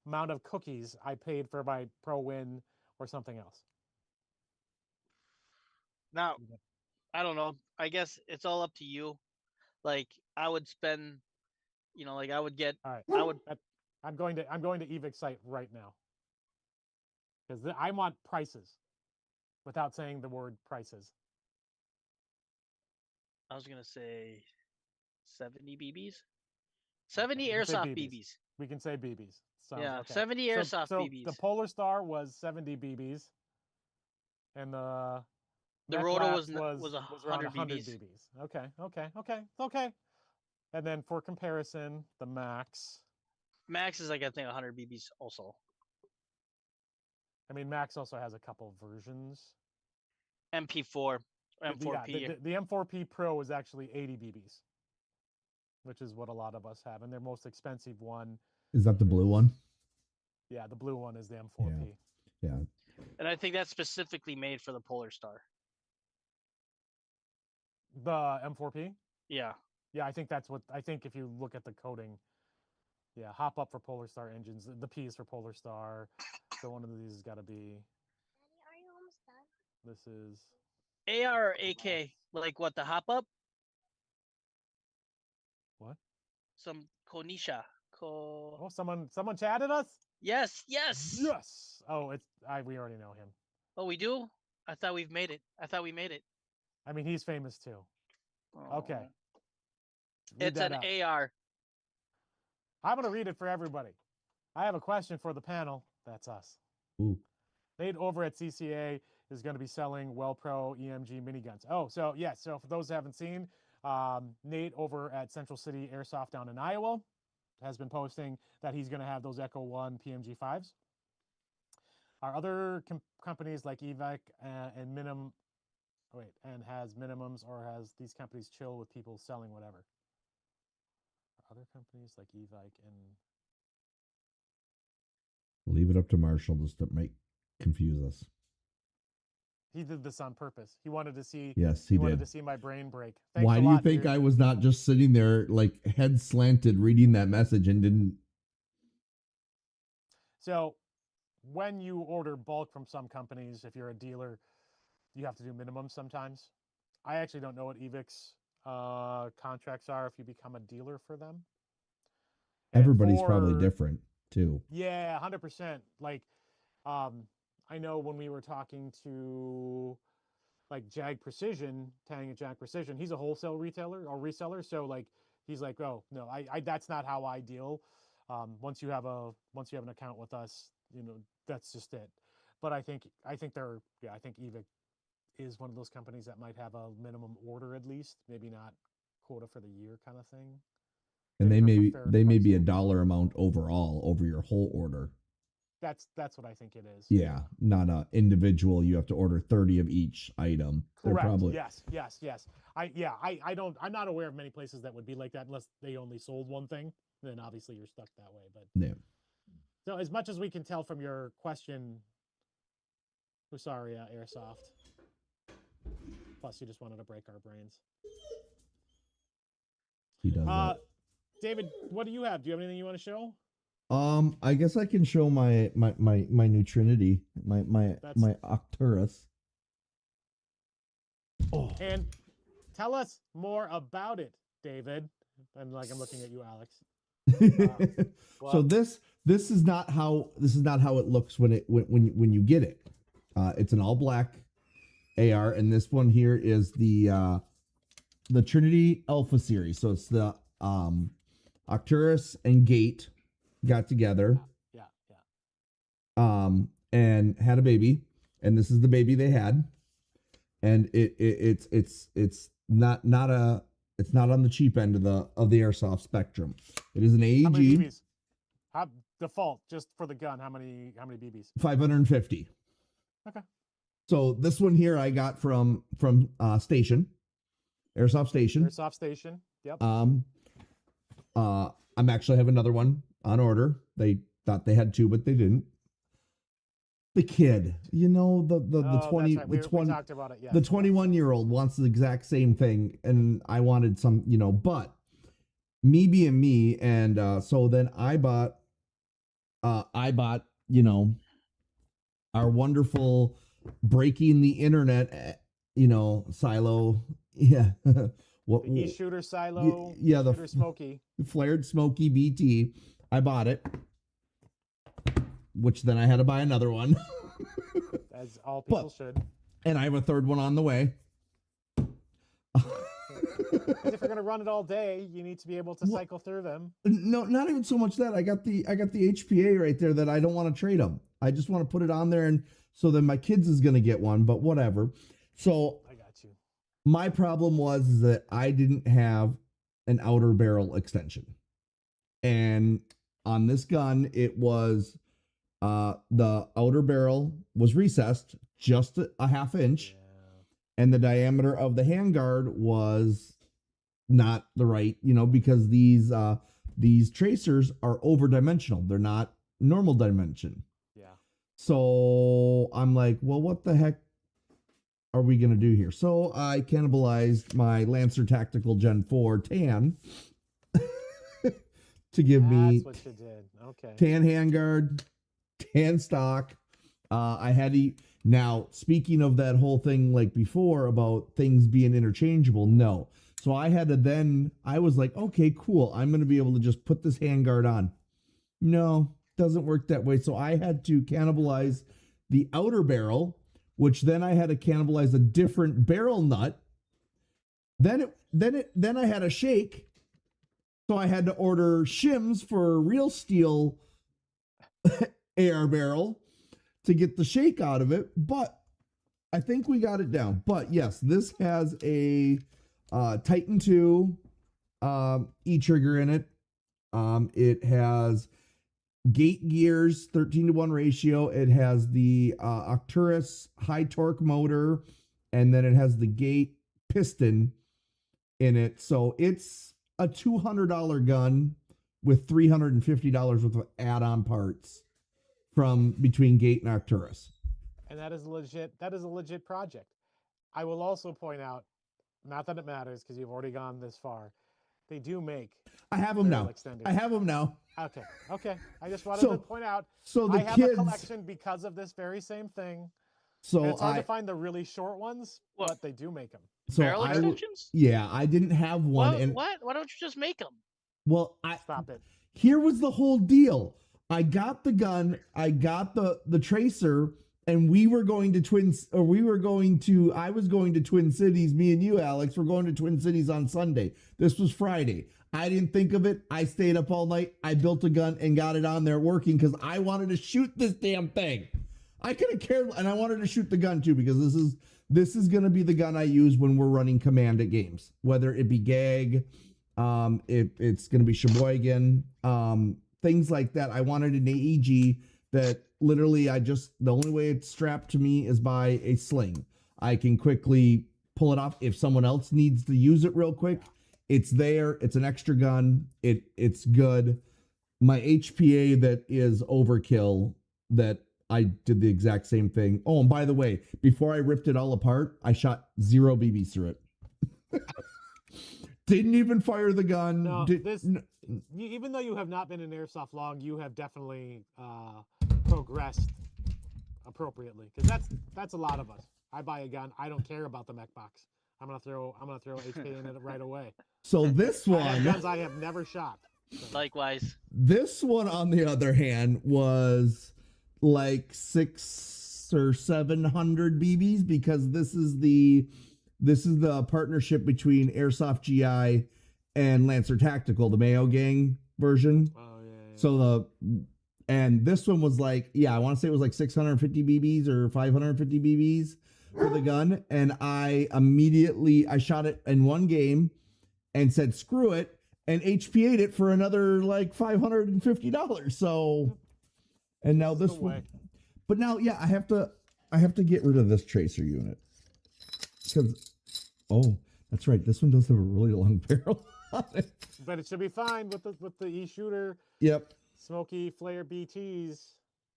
amount of cookies I paid for my Pro Win or something else? now I don't know. I guess it's all up to you. Like I would spend, like I would get, All right, I would. I'm going to Evic's site right now because I want prices without saying the word prices. I was gonna say 70 BBs. Okay, 70 we can say airsoft BBs. BBs. We can say BBs. So Yeah, okay. 70 airsoft so BBs. the Polar Star was 70 BBs, and the The Mech Roto Labs was was around 100 100 BBs. BBs. Okay. And then for comparison, the Max. Max is like I think 100 BBs also. I mean, Max also has a couple versions. MP4, Yeah, M4P. the M4P Pro is actually 80 BBs, which is what a lot of us have, and their most expensive one. Is that the blue one? Yeah, the blue one is the M4P. Yeah. And I think that's specifically made for the Polar Star. The M4P. Yeah. Yeah, I think that's what I think. If you look at the coding, yeah, hop up for Polar Star engines. The P is for Polar Star. So one of these has got to be. Daddy, are you almost done? This is AR or AK? Like what, the hop up? what? Some Konisha. Oh, someone chatted us. Yes. Yes. Oh, we already know him. Oh, we do? I thought we made it. I mean, he's famous too. Okay. Oh. Read It's that an out. AR. I'm gonna read it for everybody. I have a question for the panel. That's us. Ooh. Nate over at CCA is going to be selling WellPro EMG miniguns. Oh, so yes. So for those who haven't seen, Nate over at Central City Airsoft down in Iowa has been posting that he's going to have those Echo 1 PMG 5s. Our other companies like Evac and has minimums, or has these companies chill with people selling whatever? Our other companies like Evac and Leave it up to Marshall just to make confuse us. he did this on purpose. He wanted to see. Yes, he he wanted did. to see my brain break. Thanks Why a do you lot, think dude. I was not just sitting there like head slanted reading that message and didn't? So when you order bulk from some companies, if you're a dealer, you have to do minimums sometimes. I actually don't know what Evic's contracts are if you become a dealer for them. And Everybody's probably different too. Yeah, 100%. Like, I know when we were talking to like Jag Precision, Tang at Jag Precision, he's a wholesale retailer or reseller. So like, he's like, oh no, I that's not how I deal. Once you have an account with us, that's just it. But I think I think Evic is one of those companies that might have a minimum order at least, maybe not quota for the year kind of thing. And they may be a pricing. dollar amount overall over your whole order. That's what I think it is. Yeah, not a individual. You have to order 30 of each item. Correct. They're probably Yes. I'm not aware of many places that would be like that unless they only sold one thing. Then obviously you're stuck that way. But yeah. so as much as we can tell from your question, Husaria Airsoft. Plus, you just wanted to break our brains. He does that. David, what do you have? Do you have anything you want to show? I guess I can show my new Trinity, my Arcturus. Oh. And tell us more about it, David. I'm looking at you, Alex. So this is not how it looks when you get it. It's an all black AR, and this one here is the Trinity Alpha series. So it's the Arcturus and Gate got together. Yeah. And had a baby, and this is the baby they had, and it's not on the cheap end of the airsoft spectrum. It is an AEG. How many BBs? Default just for the gun. How many BBs? 550. Okay. So this one here I got from Station, Airsoft Station. Airsoft Station. Yep. I'm actually have another one on order. They thought they had two, but they didn't. The kid, the Oh, 20 that's right. the We 20 talked about it. Yes. the 21-year-old wants the exact same thing, and I wanted some, but me being me, and so then I bought our wonderful breaking the internet, silo. Yeah. What? The East Shooter Silo. Yeah, Shooter Smoky. Flared Smoky BT. I bought it, which then I had to buy another one. As all people should. And I have a third one on the way. Because if you're going to run it all day, you need to be able to cycle through them. No, not even so much that. I got the HPA right there that I don't want to trade them. I just want to put it on there, and so then my kids is going to get one, but whatever. So I got you. my problem was that I didn't have an outer barrel extension. And on this gun, it was the outer barrel was recessed just a half inch, and the diameter of the handguard was not the right, because these tracers are over dimensional. They're not normal dimension. Yeah. So I'm like, well, what the heck are we going to do here? So I cannibalized my Lancer Tactical Gen 4 tan to give me That's what you did. Okay. tan handguard, tan stock. I had to. Now, speaking of that whole thing like before about things being interchangeable, no. So I had to then, I was like, okay, cool. I'm going to be able to just put this handguard on. No, doesn't work that way. So I had to cannibalize the outer barrel, which then I had to cannibalize a different barrel nut. Then I had a shake. So I had to order shims for real steel AR barrel to get the shake out of it, but I think we got it down. But yes, this has a Titan 2 e-trigger in it. It has gate gears, 13-to-1 ratio. It has the Arcturus high torque motor, and then it has the gate piston in it. So it's a $200 gun with $350 worth of add-on parts from between Gate and Arcturus. And that is a legit project. I will also point out, not that it matters because you've already gone this far, they do make. I have them now. Extenders. I have them now. Okay. I just wanted to point out. So the I have kids, a collection because of this very same thing. So and it's hard to find the really short ones, What? but they do make them. So Barrel extensions? Yeah, I didn't have one. What? Why don't you just make them? Well, Stop it. Here was the whole deal. I got the gun, I got the tracer, and I was going to Twin Cities. Me and you, Alex, were going to Twin Cities on Sunday. This was Friday. I didn't think of it. I stayed up all night. I built a gun and got it on there working because I wanted to shoot this damn thing. I could have cared, and I wanted to shoot the gun too because this is going to be the gun I use when we're running command at games, whether it be GAG, it's going to be Sheboygan, things like that. I wanted an AEG that literally the only way it's strapped to me is by a sling. I can quickly pull it off. If someone else needs to use it real quick, it's there. It's an extra gun. It's good. My HPA that is overkill, that I did the exact same thing. Oh, and by the way, before I ripped it all apart, I shot 0 BBs through it. Didn't even fire the gun. No, even though you have not been in Airsoft long, you have definitely progressed appropriately. Because that's a lot of us. I buy a gun, I don't care about the mech box. I'm gonna throw HP in it right away. So this one, I have guns I have never shot. So. Likewise. This one, on the other hand, was like 600 or 700 BBs because this is the partnership between Airsoft GI and Lancer Tactical, the Mayo Gang version. Oh yeah. So and this one was like, I want to say it was like 650 BBs or 550 BBs for the gun. And I shot it in one game and said, screw it, and HPA'd it for another like $550. So, and now this one, but now, I have to I have to get rid of this tracer unit because that's right. This one does have a really long barrel on it. But it should be fine with the e-shooter Yep. Smoky Flare BTs.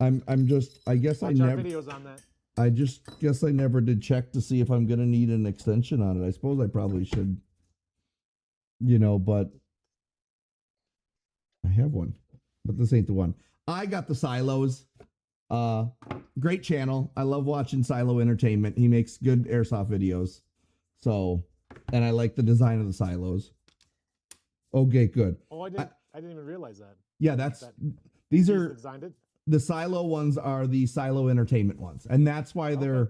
I'm just. I guess Watch I our never. videos on that. I just guess I never did check to see if I'm gonna need an extension on it. I suppose I probably should. But I have one, but this ain't the one. I got the silos. Great channel. I love watching Silo Entertainment. He makes good airsoft videos. So, and I like the design of the silos. Okay, good. Oh, I didn't even realize that. Yeah, these He's are designed it. the silo ones are the Silo Entertainment ones, and that's why they're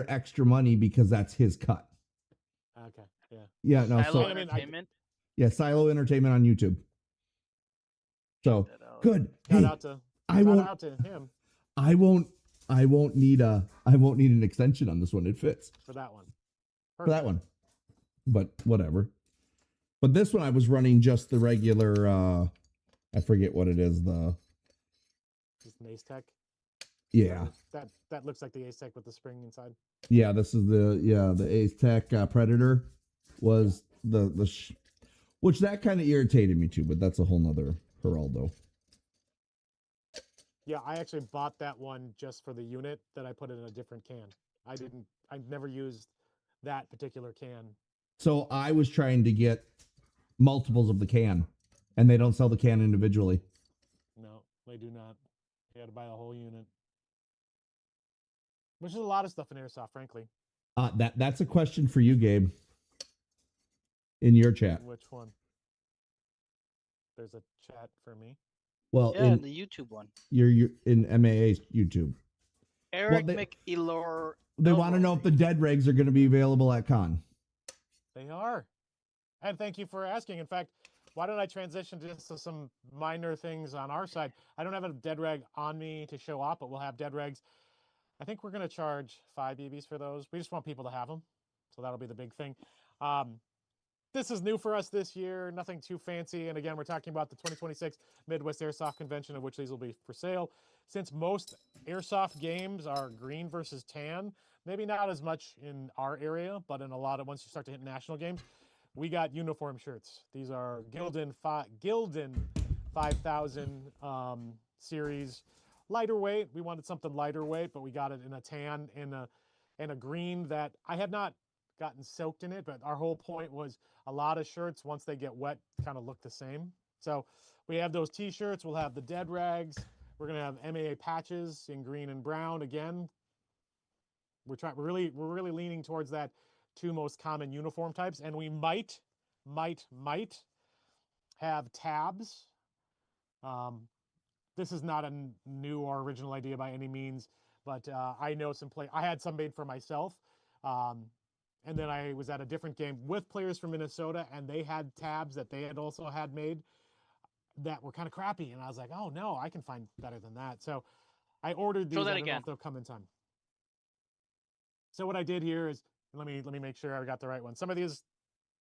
extra money because that's his cut. Okay, yeah. Yeah, no. Silo So Entertainment. yeah, Silo Entertainment on YouTube. So good. Shout Hey, out to him I won't need an extension on this one. It fits for that one. for that one, but whatever. But this one I was running just the regular. I forget what it is. Just an Ace Tech. Yeah. That looks like the Ace Tech with the spring inside. Yeah, this is the Ace Tech Predator was which that kind of irritated me too, but that's a whole nother Geraldo. Yeah, I actually bought that one just for the unit that I put in a different can. I've never used that particular can. So I was trying to get multiples of the can, and they don't sell the can individually. No, they do not. You had to buy the whole unit. Which is a lot of stuff in Airsoft, frankly. That's a question for you, Gabe. In your chat. Which one? There's a chat for me. Well, Yeah, in the YouTube one. you're in MAA's YouTube. Eric they McElor. want to know if the dead regs are going to be available at con. They are. And thank you for asking. In fact, why don't I transition just to some minor things on our side? I don't have a dead reg on me to show off, but we'll have dead regs. I think we're going to charge 5 BBs for those. We just want people to have them. So that'll be the big thing. This is new for us this year, nothing too fancy. And again, we're talking about the 2026 Midwest Airsoft Convention, of which these will be for sale. Since most Airsoft games are green versus tan, maybe not as much in our area, but in a lot of, once you start to hit national games, we got uniform shirts. These are Gildan 5000 series. Lighter weight. We wanted something lighter weight, but we got it in a tan and a green that I have not gotten soaked in it, but our whole point was a lot of shirts, once they get wet, kind of look the same. So we have those t-shirts. We'll have the dead rags. We're going to have MAA patches in green and brown. Again, we're really leaning towards that two most common uniform types, and we might have tabs. This is not a new or original idea by any means, but I know I had some made for myself. And then I was at a different game with players from Minnesota, and they had tabs that they had also had made that were kind of crappy. And I was like, oh no, I can find better than that. So I ordered these. Show that I don't know again. if they'll come in time. So what I did here is, let me make sure I got the right one. Some of these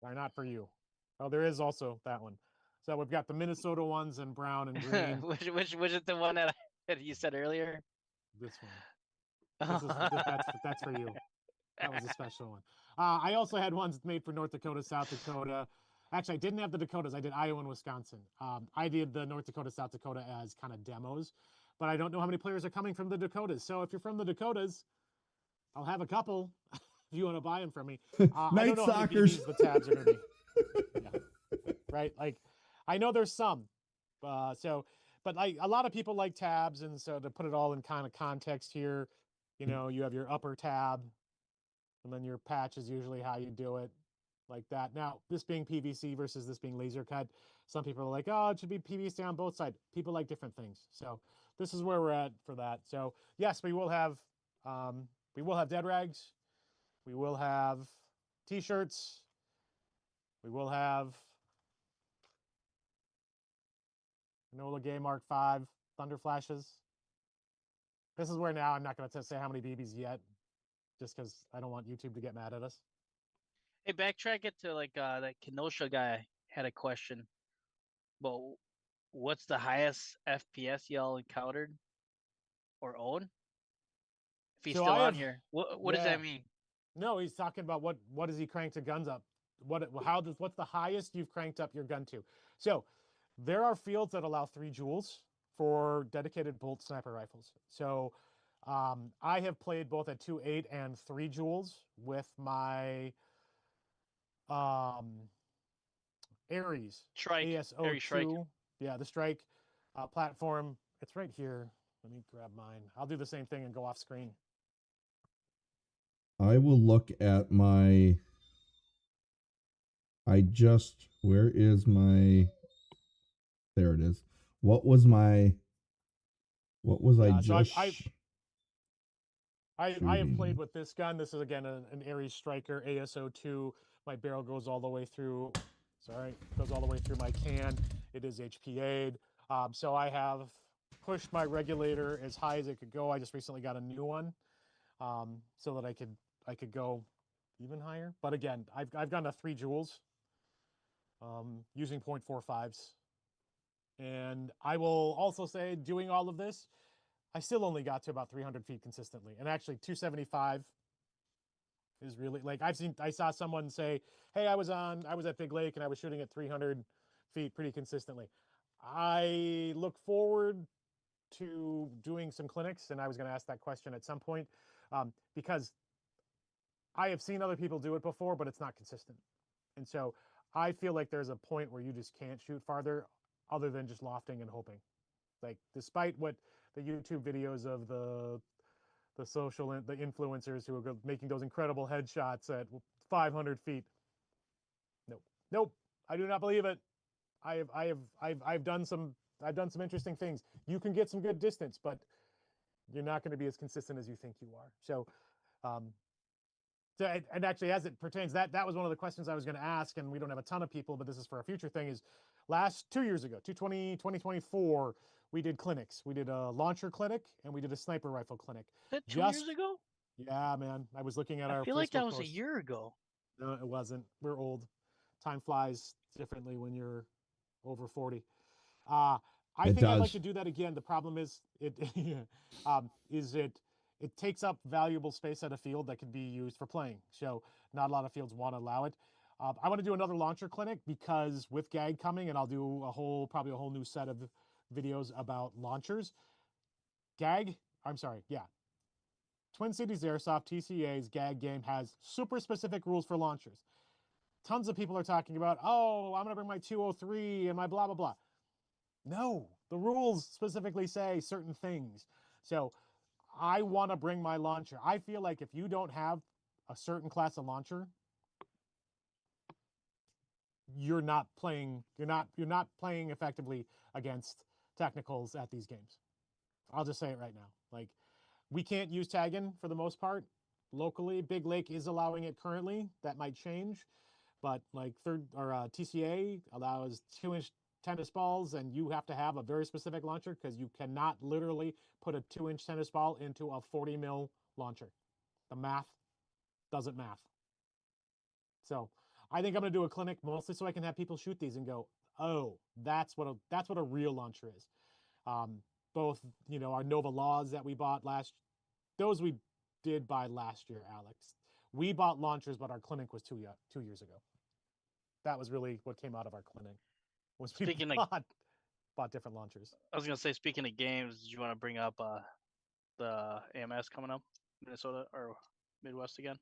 are not for you. Oh, there is also that one. So we've got the Minnesota ones in brown and green. which is the one that you said earlier? This one. That's for you. That was a special one. I also had ones made for North Dakota, South Dakota. Actually, I didn't have the Dakotas. I did Iowa and Wisconsin. I did the North Dakota, South Dakota as kind of demos, but I don't know how many players are coming from the Dakotas. So if you're from the Dakotas, I'll have a couple if you want to buy them from me. I Night don't know how many Sockers. BBs the tabs are going to be. Yeah. Right? Like, I know there's some. But like a lot of people like tabs, and so to put it all in kind of context here, you have your upper tab, and then your patch is usually how you do it, like that. Now, this being PVC versus this being laser cut, some people are like, oh, it should be PVC on both sides. People like different things. So this is where we're at for that. So yes, we will have dead rags. We will have t-shirts. We will have Enola Gay Mark V Thunder Flashes. This is where now I'm not going to say how many BBs yet, just because I don't want YouTube to get mad at us. Hey, backtrack it to like that Kenosha guy had a question. Well, what's the highest FPS y'all encountered or own? if he's So still I on have- here. What does yeah. that mean? No, he's talking about what does he crank the guns up? What's the highest you've cranked up your gun to? So there are fields that allow 3 joules for dedicated bolt sniper rifles. So I have played both at 2.8 and 3 joules with my Ares Strike. Ares Strike. ASO2. Yeah, the Strike platform. It's right here. Let me grab mine. I'll do the same thing and go off screen. I will look at my. Where is my? There it is. What was I Yeah, so just? I have shooting? played with this gun. This is again an Ares Striker ASO2. My barrel goes all the way through. Sorry, goes all the way through my can. It is HPA'd. So I have pushed my regulator as high as it could go. I just recently got a new one, so that I could go even higher. But again, I've gone to 3 joules, using 0.45s. And I will also say, doing all of this, I still only got to about 300 feet consistently. And actually 275 is really, like, I saw someone say, hey, I was at Big Lake and I was shooting at 300 feet pretty consistently. I look forward to doing some clinics, and I was going to ask that question at some point, because I have seen other people do it before, but it's not consistent. And so I feel like there's a point where you just can't shoot farther other than just lofting and hoping. Like, despite what the YouTube videos of the the influencers who are making those incredible headshots at 500 feet. Nope. I do not believe it. I've done some interesting things. You can get some good distance, but you're not going to be as consistent as you think you are. So, and actually, as it pertains, that was one of the questions I was going to ask, and we don't have a ton of people, but this is for a future thing. Is 2 years ago, 2024, we did clinics. We did a launcher clinic and we did a sniper rifle clinic. Is that 2 years ago? Yeah, man. I was looking at our. I feel like Facebook that was a posts. year ago. No, it wasn't. We're old. Time flies differently when you're over 40. I think I'd like to do that again. The problem is it it takes up valuable space at a field that could be used for playing. So not a lot of fields want to allow it. I want to do another launcher clinic because with GAG coming, and I'll do probably a whole new set of videos about launchers. Twin Cities Airsoft TCA's GAG game has super specific rules for launchers. Tons of people are talking about, oh, I'm going to bring my 203 and my blah, blah, blah. No, the rules specifically say certain things. So I want to bring my launcher. I feel like if you don't have a certain class of launcher, you're not playing effectively against technicals at these games. I'll just say it right now. Like, we can't use tagging for the most part locally. Big Lake is allowing it currently. That might change, but like TCA allows 2-inch tennis balls, and you have to have a very specific launcher because you cannot literally put a 2-inch tennis ball into a 40 mil launcher. The math doesn't math. So I think I'm going to do a clinic mostly so I can have people shoot these and go, oh, that's what a real launcher is. Both, our Nova Laws that we bought those we did buy last year, Alex. We bought launchers, but our clinic was 2 years ago. That was really what came out of our clinic. Was we bought different launchers. I was gonna say, speaking of games, did you want to bring up the AMS coming up, Minnesota or Midwest again?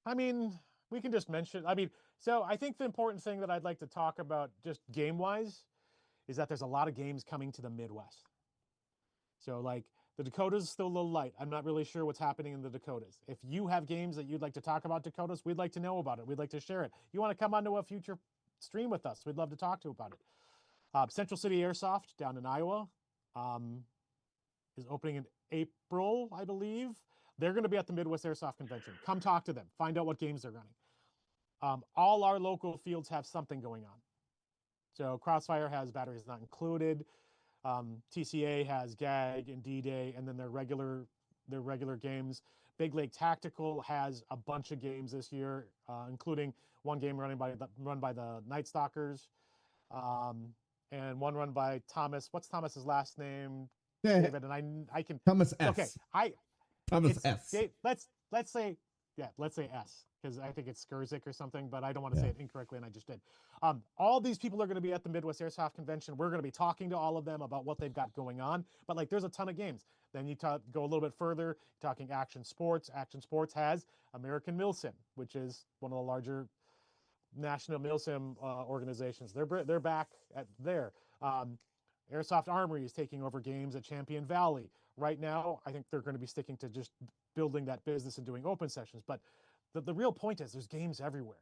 I mean, we can just mention. So I think the important thing that I'd like to talk about, just game-wise, is that there's a lot of games coming to the Midwest. So, like, the Dakotas still a little light. I'm not really sure what's happening in the Dakotas. If you have games that you'd like to talk about Dakotas, we'd like to know about it. We'd like to share it. You want to come onto a future stream with us, we'd love to talk to you about it. Central City Airsoft down in Iowa is opening in April, I believe. They're going to be at the Midwest Airsoft Convention. Come talk to them. Find out what games they're running. All our local fields have something going on. So Crossfire has Batteries Not Included. TCA has GAG and D-Day, and then their regular games. Big Lake Tactical has a bunch of games this year, including one game run by the Night Stalkers, and one run by Thomas. What's Thomas's last name? David, and I can Thomas S. Okay, Thomas It's S. let's say S, because I think it's Skurzik or something, but I don't want to say it incorrectly, and I just did. All these people are going to be at the Midwest Airsoft Convention. We're going to be talking to all of them about what they've got going on. But like, there's a ton of games. Then you go a little bit further, talking Action Sports. Action Sports has American Milsim, which is one of the larger national milsim organizations. They're back at there. Airsoft Armory is taking over games at Champion Valley. Right now, I think they're going to be sticking to just building that business and doing open sessions. But the real point is there's games everywhere.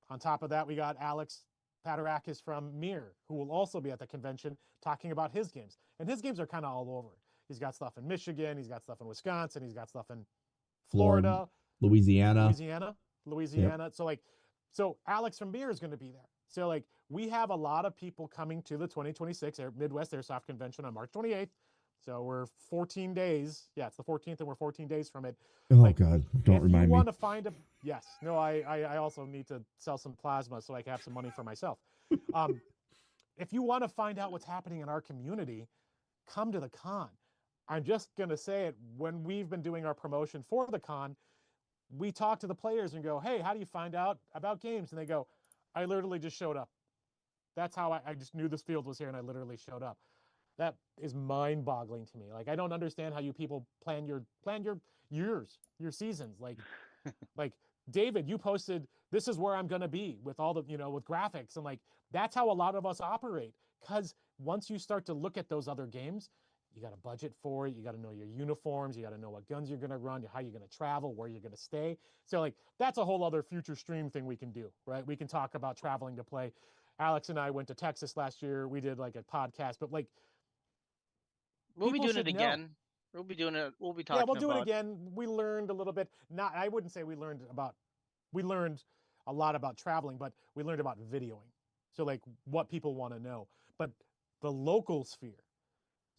On top of that, we got Alex Paterakis from Mir, who will also be at the convention talking about his games. And his games are kind of all over. He's got stuff in Michigan, he's got stuff in Wisconsin, he's got stuff in Florida, Louisiana. Yep. So Alex from Mir is going to be there. So like, we have a lot of people coming to the 2026 Midwest Airsoft Convention on March 28th. So we're 14 days. Yeah, it's the 14th, and we're 14 days from it. Oh, like, God, don't remind me. If you want to find yes, no, I also need to sell some plasma so I can have some money for myself. If you want to find out what's happening in our community, come to the con. I'm just going to say it, when we've been doing our promotion for the con, we talk to the players and go, hey, how do you find out about games? And they go, I literally just showed up. That's how I just knew this field was here, and I literally showed up. That is mind-boggling to me. Like, I don't understand how you people plan your years, your seasons. Like David, you posted, this is where I'm going to be with all the, with graphics. And like, that's how a lot of us operate. Because once you start to look at those other games, you got to budget for it. You got to know your uniforms. You got to know what guns you're going to run, how you're going to travel, where you're going to stay. So like, that's a whole other future stream thing we can do, right? We can talk about traveling to play. Alex and I went to Texas last year. We did like a podcast, but like, we'll be doing it know. again. We'll be doing it. We'll be talking. Yeah, we'll do it again. We learned a little bit. I wouldn't say we learned a lot about traveling, but we learned about videoing. So like, what people want to know. But the local sphere,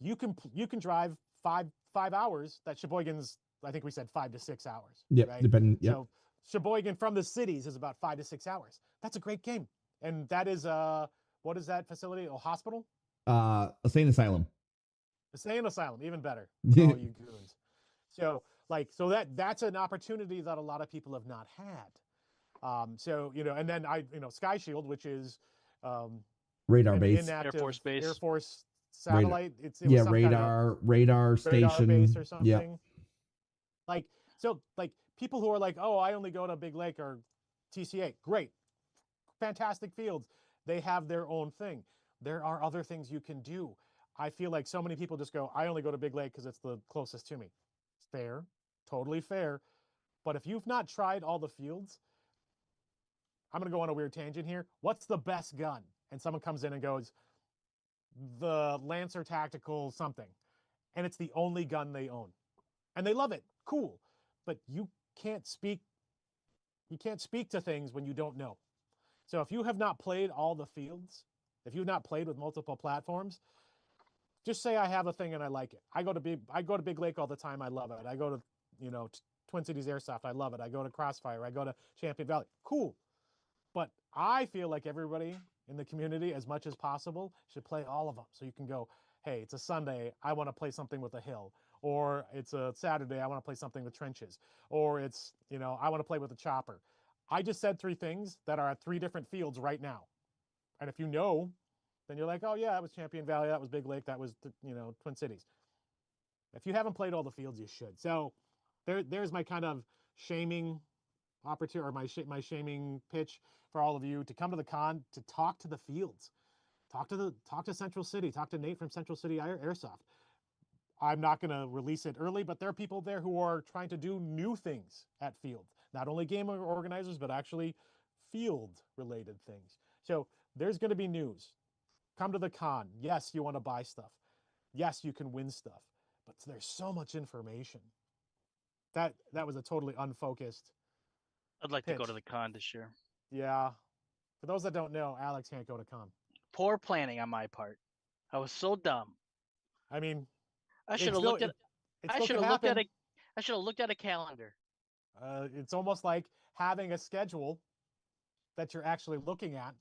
you can drive five hours. That Sheboygan's, I think we said 5 to 6 hours. Yeah, right? depending. Yep. So Sheboygan from the cities is about 5 to 6 hours. That's a great game. And that is what is that facility? A hospital? A sane asylum. A sane asylum, even better. For all you goons. So that's an opportunity that a lot of people have not had. And then Sky Shield, which is radar base, Air Force base, Air Force satellite. Radar station base or something. Yeah. Like people who are like, oh, I only go to Big Lake or TCA. Great, fantastic fields. They have their own thing. There are other things you can do. I feel like so many people just go, I only go to Big Lake because it's the closest to me. Fair, totally fair. But if you've not tried all the fields, I'm going to go on a weird tangent here. What's the best gun? And someone comes in and goes, the Lancer Tactical something. And it's the only gun they own. And they love it. Cool. But you can't speak to things when you don't know. So if you have not played all the fields, if you've not played with multiple platforms, just say I have a thing and I like it. I go to Big Lake all the time. I love it. I go to, Twin Cities Airsoft. I love it. I go to Crossfire. I go to Champion Valley. Cool. But I feel like everybody in the community, as much as possible, should play all of them. So you can go, hey, it's a Sunday. I want to play something with a hill. Or it's a Saturday. I want to play something with trenches. Or it's, I want to play with a chopper. I just said 3 things that are at 3 different fields right now. And if you know, then you're like, oh yeah, that was Champion Valley, that was Big Lake, that was Twin Cities. If you haven't played all the fields, you should. So there's my kind of shaming opportunity, or my shaming pitch for all of you to come to the con, to talk to the fields, talk to Central City, talk to Nate from Central City Airsoft. I'm not going to release it early, but there are people there who are trying to do new things at fields, not only game organizers, but actually field related things. So there's going to be news. Come to the con. Yes, you want to buy stuff. Yes, you can win stuff. But there's so much information. That was a totally unfocused I'd like pitch. to go to the con this year. Yeah. For those that don't know, Alex can't go to con. Poor planning on my part. I was so dumb. I mean, I should have looked at. I should have looked at a calendar. It's almost like having a schedule that you're actually looking at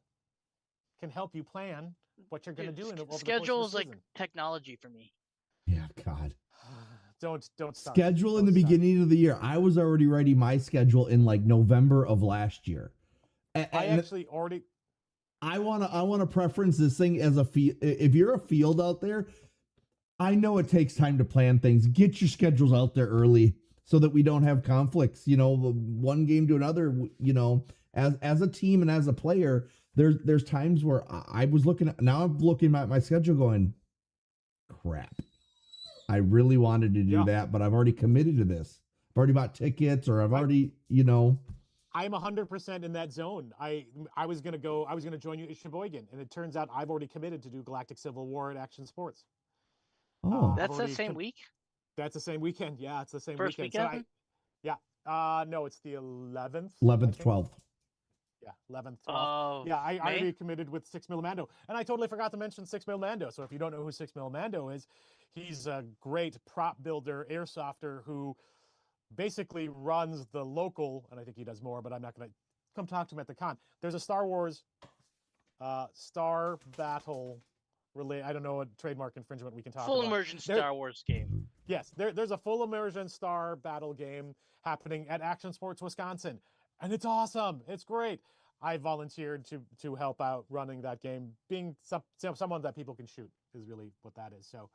can help you plan what you're going to do. Schedule is like technology for me. Yeah, God. don't start. Schedule in Don't the start. beginning of the year. I was already writing my schedule in like November of last year. I actually already. I wanna preference this thing as a field. If you're a field out there, I know it takes time to plan things. Get your schedules out there early so that we don't have conflicts. You know, one game to another. You know, as a team and as a player, there's times where I was looking at. Now I'm looking at my schedule, going, crap. I really wanted to do that, but I've already committed to this. I've already bought tickets, or I've already, you know. I'm 100% in that zone. I was gonna join you at Sheboygan, and it turns out I've already committed to do Galactic Civil War at Action Sports. Oh, That's the same week. That's the same weekend. Yeah, it's the same First weekend. weekend? No, it's the 11th. 11th, 12th. Yeah, 11th, 12th. Yeah, I already committed with 6 Mil Mando. And I totally forgot to mention 6 Mil Mando. So if you don't know who 6 Mil Mando is, he's a great prop builder, airsofter who basically runs the local, and I think he does more, but I'm not going to come talk to him at the con. There's a Star Wars Star Battle relate. I don't know what trademark infringement we can talk Full about. immersion Star Wars game. Yes, there's a full immersion Star Battle game happening at Action Sports Wisconsin, and it's awesome. It's great. I volunteered to help out running that game. Being someone that people can shoot is really what that is. So,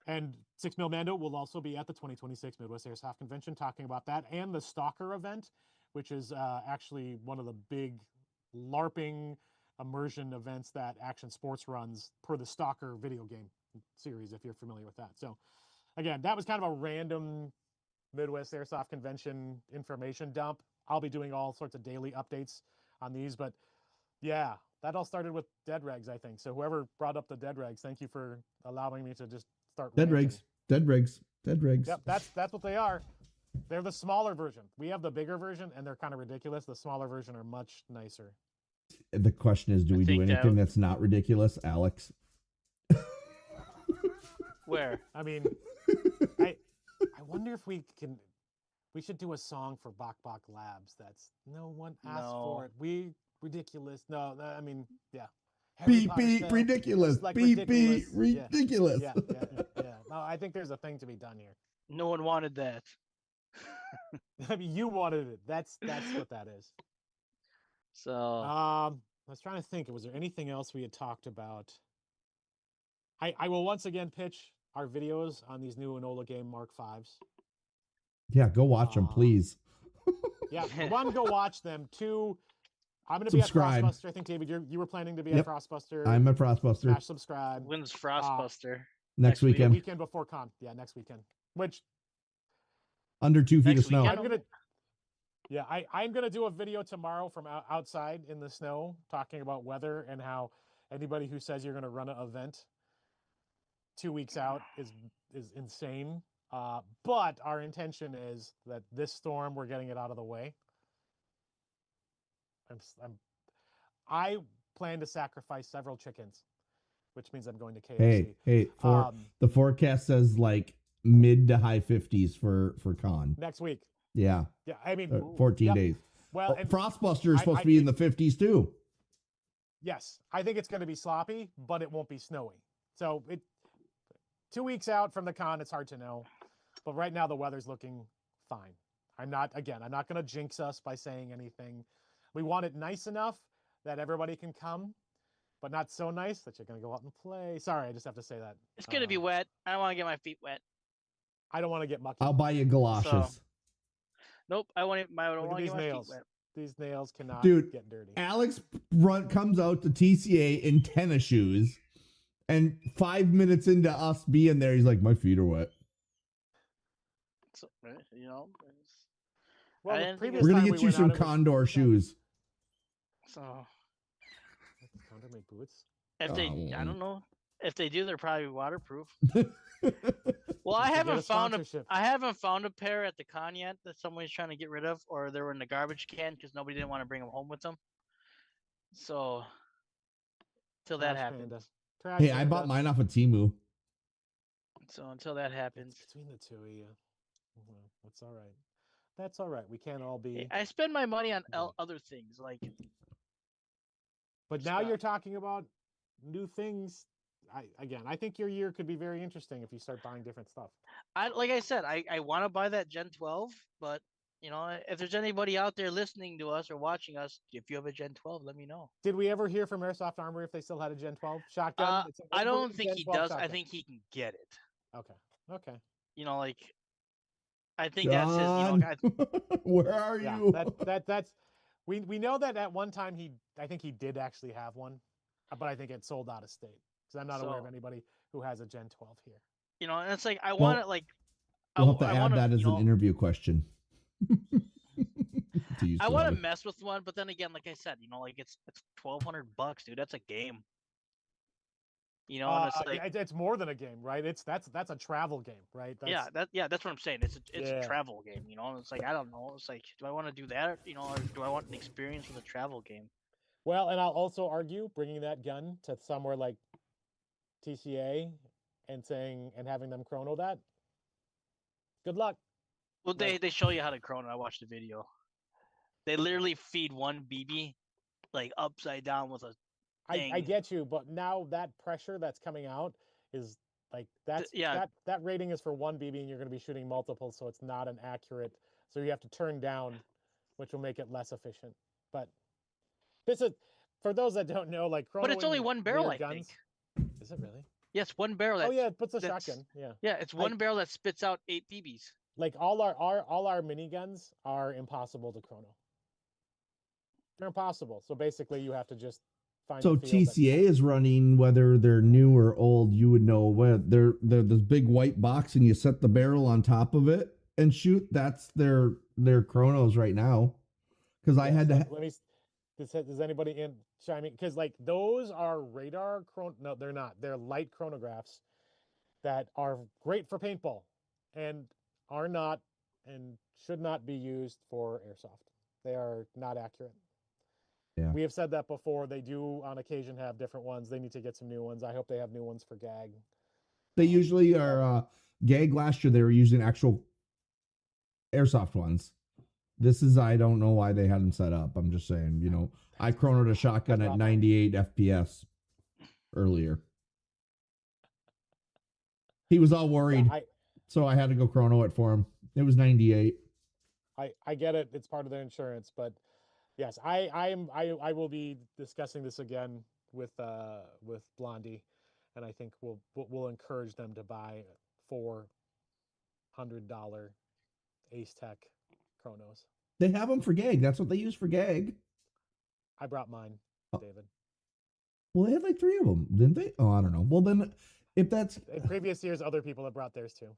and 6 Mil Mando will also be at the 2026 Midwest Airsoft Convention talking about that, and the Stalker event, which is actually one of the big LARPing immersion events that Action Sports runs per the Stalker video game series, if you're familiar with that. So again, that was kind of a random Midwest Airsoft Convention information dump. I'll be doing all sorts of daily updates on these, but yeah, that all started with dead regs, I think. So whoever brought up the dead regs, thank you for allowing me to just start dead ranting. regs, dead regs, dead regs. Yep, that's what they are. They're the smaller version. We have the bigger version, and they're kind of ridiculous. The smaller version are much nicer. The question is, do we do anything that's not ridiculous, Alex? Where? I mean, I wonder if we should do a song for Bok Bok Labs. That's no one asked for it. We ridiculous. No, I mean, yeah. Beep beep ridiculous. Like beep ridiculous. beep ridiculous. Yeah. No, I think there's a thing to be done here. No one wanted that. I mean, you wanted it. That's what that is. So I was trying to think. Was there anything else we had talked about? I will once again pitch our videos on these new Enola Game Mark Vs. Yeah, go watch them, please. Yeah, one, go watch them. Two, I'm going to be at Frostbuster. I think, David, you were planning to be at Frostbuster. I'm at Frostbuster. Smash subscribe. when's Frostbuster? Next weekend. Weekend before con. Yeah, next weekend. Which under 2 feet of snow. I'm gonna do a video tomorrow from outside in the snow, talking about weather and how anybody who says you're gonna run an event 2 weeks out is insane. But our intention is that this storm, we're getting it out of the way. I plan to sacrifice several chickens, which means I'm going to KFC. Hey, the forecast says like mid to high 50s for con next week. Yeah, I mean 14 days. Well, Frostbuster is supposed to be in the 50s too. Yes, I think it's going to be sloppy, but it won't be snowy. So 2 weeks out from the con, it's hard to know. But right now the weather's looking fine. I'm not going to jinx us by saying anything. We want it nice enough that everybody can come, but not so nice that you're going to go out and play. Sorry, I just have to say that. It's going to be wet. I don't want to get my feet wet. I don't want to get mucky. I'll buy you galoshes. So, nope, I want to get my nails. feet wet. These nails cannot get dirty. Alex comes out to TCA in tennis shoes, and 5 minutes into us being there, he's like, "My feet are wet." So, you know. Well, we're gonna get you some Condor shoes. So. Condor make boots? If they, I don't know. If they do, they're probably waterproof. Well, I haven't found a pair at the con yet that somebody's trying to get rid of, or they were in the garbage can because nobody didn't want to bring them home with them. So, till that happens. Hey, I bought mine off of Temu. So until that happens, between the two of you, that's all right. That's all right. We can't all be. Hey, I spend my money on other things like. But now you're talking about new things. I think your year could be very interesting if you start buying different stuff. Like I said, I want to buy that Gen 12, but you know, if there's anybody out there listening to us or watching us, if you have a Gen 12, let me know. Did we ever hear from Airsoft Armory if they still had a Gen 12 shotgun? It's an I don't inverted think Gen he 12 does. I shotgun. think he can get it. Okay. Okay. You know, like I think that's his. You know, John, where are Yeah. you? That's we know that at one time I think he did actually have one, but I think it sold out of state because I'm not aware of So- anybody who has a Gen 12 here. you know, and it's like I Well, want it. Like We'll have to I add want that as you an know, interview question. I want to mess with one, but then again, like I said, you know, like it's $1,200, dude. That's a game. You know, and it's like It's more than a game, right? That's a travel game, right? that's what I'm saying. It's Yeah. a travel game. You know, and it's like I don't know. It's like, do I want to do that? You know, or do I want an experience with a travel game? Well, and I'll also argue bringing that gun to somewhere like TCA and having them chrono that. Good luck. Well, they show you how to chrono. I watched the video. They literally feed one BB like upside down with a thing. I get you, but now that pressure that's coming out is like yeah. that rating is for one BB and you're going to be shooting multiple, so it's not an accurate. So you have to turn down, which will make it less efficient. But this is for those that don't know, like chronoing But it's only one barrel, weird I guns. think. Is it really? Yes, one barrel. Oh yeah, it puts a shotgun. Yeah. Yeah, it's one barrel that spits out 8 BBs. Like all our miniguns are impossible to chrono. They're impossible. So basically, you have to just find. So TCA is running, whether they're new or old, you would know where they're this big white box, and you set the barrel on top of it and shoot. That's their chronos right now. Because I had to. Let me. Does anybody in chiming? Because like those are radar chron. No, they're not. They're light chronographs that are great for paintball, and are not and should not be used for airsoft. They are not accurate. Yeah. We have said that before. They do on occasion have different ones. They need to get some new ones. I hope they have new ones for GAG. They usually are GAG. Last year they were using actual airsoft ones. This is, I don't know why they had them set up. I'm just saying, you know, I chronoed a shotgun at 98 FPS earlier. He was all worried, Yeah, so I had to go chrono it for him. It was 98. I get it. It's part of their insurance, but yes, I will be discussing this again with Blondie, and I think we'll encourage them to buy $400 Ace Tech chronos. They have them for GAG. That's what they use for GAG. I brought mine, David. Well, they had like 3 of them, didn't they? Oh, I don't know. Well, then, if that's in previous years, other people have brought theirs too.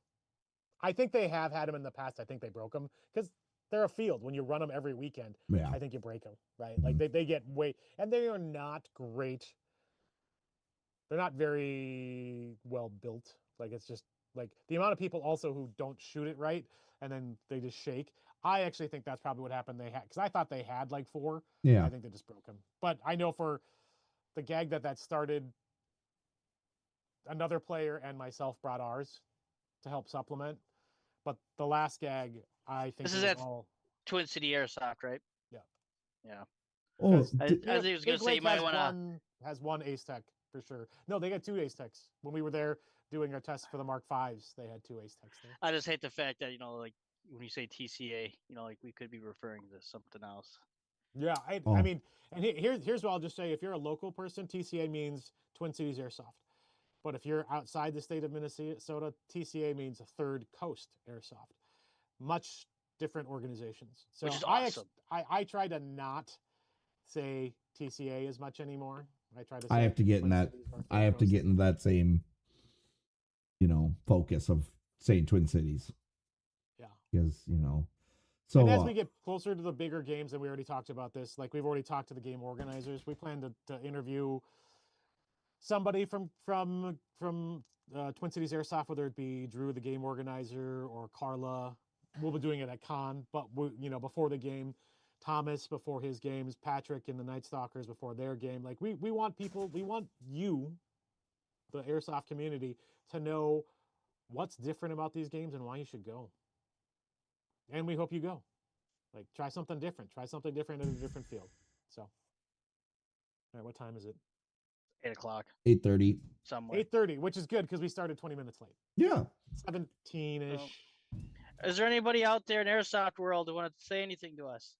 I think they have had them in the past. I think they broke them because they're a field. When you run them every weekend, yeah. I think you break them, right? Like they get way, and they are not great. They're not very well built. Like it's just like the amount of people also who don't shoot it right and then they just shake. I actually think that's probably what happened. They had, because I thought they had like 4. Yeah. I think they just broke them. But I know for the GAG that started, another player and myself brought ours to help supplement. But the last GAG, I think This is at Twin City Airsoft, right? Yeah. Yeah. Oh, I think I was going to say you might want to. Has one Ace Tech for sure. No, they got 2 Ace Techs. When we were there doing our tests for the Mark Vs, they had 2 Ace Techs there. I just hate the fact that, you know, like when you say TCA, you know, like we could be referring to something else. Yeah, I mean, and here's what I'll just say. If you're a local person, TCA means Twin Cities Airsoft. But if you're outside the state of Minnesota, TCA means Third Coast Airsoft. Much different organizations. So which is awesome. I try to not say TCA as much anymore. I try to say I have to get in that. I have to get in that same, you know, focus of saying Twin Cities. Yeah. Because, you know, so and as we get closer to the bigger games, and we already talked about this, like we've already talked to the game organizers. We plan to interview somebody from Twin Cities Airsoft, whether it be Drew, the game organizer, or Carla. We'll be doing it at con, but before the game, Thomas before his games, Patrick and the Night Stalkers before their game. Like we want people, we want you, the Airsoft community, to know what's different about these games and why you should go. And we hope you go. Like try something different. Try something different in a different field. So, all right, what time is it? 8 o'clock 8:30. somewhere. 8:30, which is good because we started 20 minutes late. Yeah. 17-ish. Is there anybody out there in Airsoft world who wanted to say anything to us?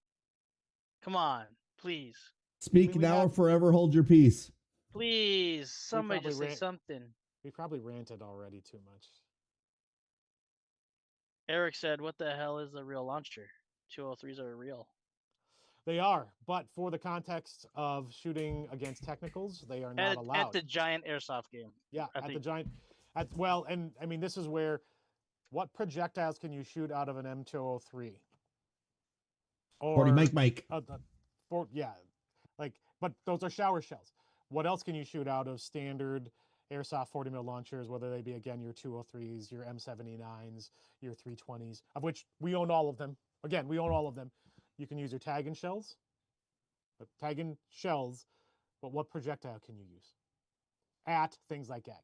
Come on, please. Speak we now got- or forever hold your peace. Please, somebody probably just say ran- something. We probably ranted already too much. Eric said, "What the hell is a real launcher? 203s are real." They are, but for the context of shooting against technicals, they are not At allowed. the giant airsoft game. Yeah, I at the think- giant. And I mean, this is where, what projectiles can you shoot out of an M203? 40 Mike. Yeah, like, but those are shower shells. What else can you shoot out of standard airsoft 40 mil launchers? Whether they be again your 203s, your M79s, your 320s, of which we own all of them. Again, we own all of them. You can use your tag and shells. But what projectile can you use at things like that?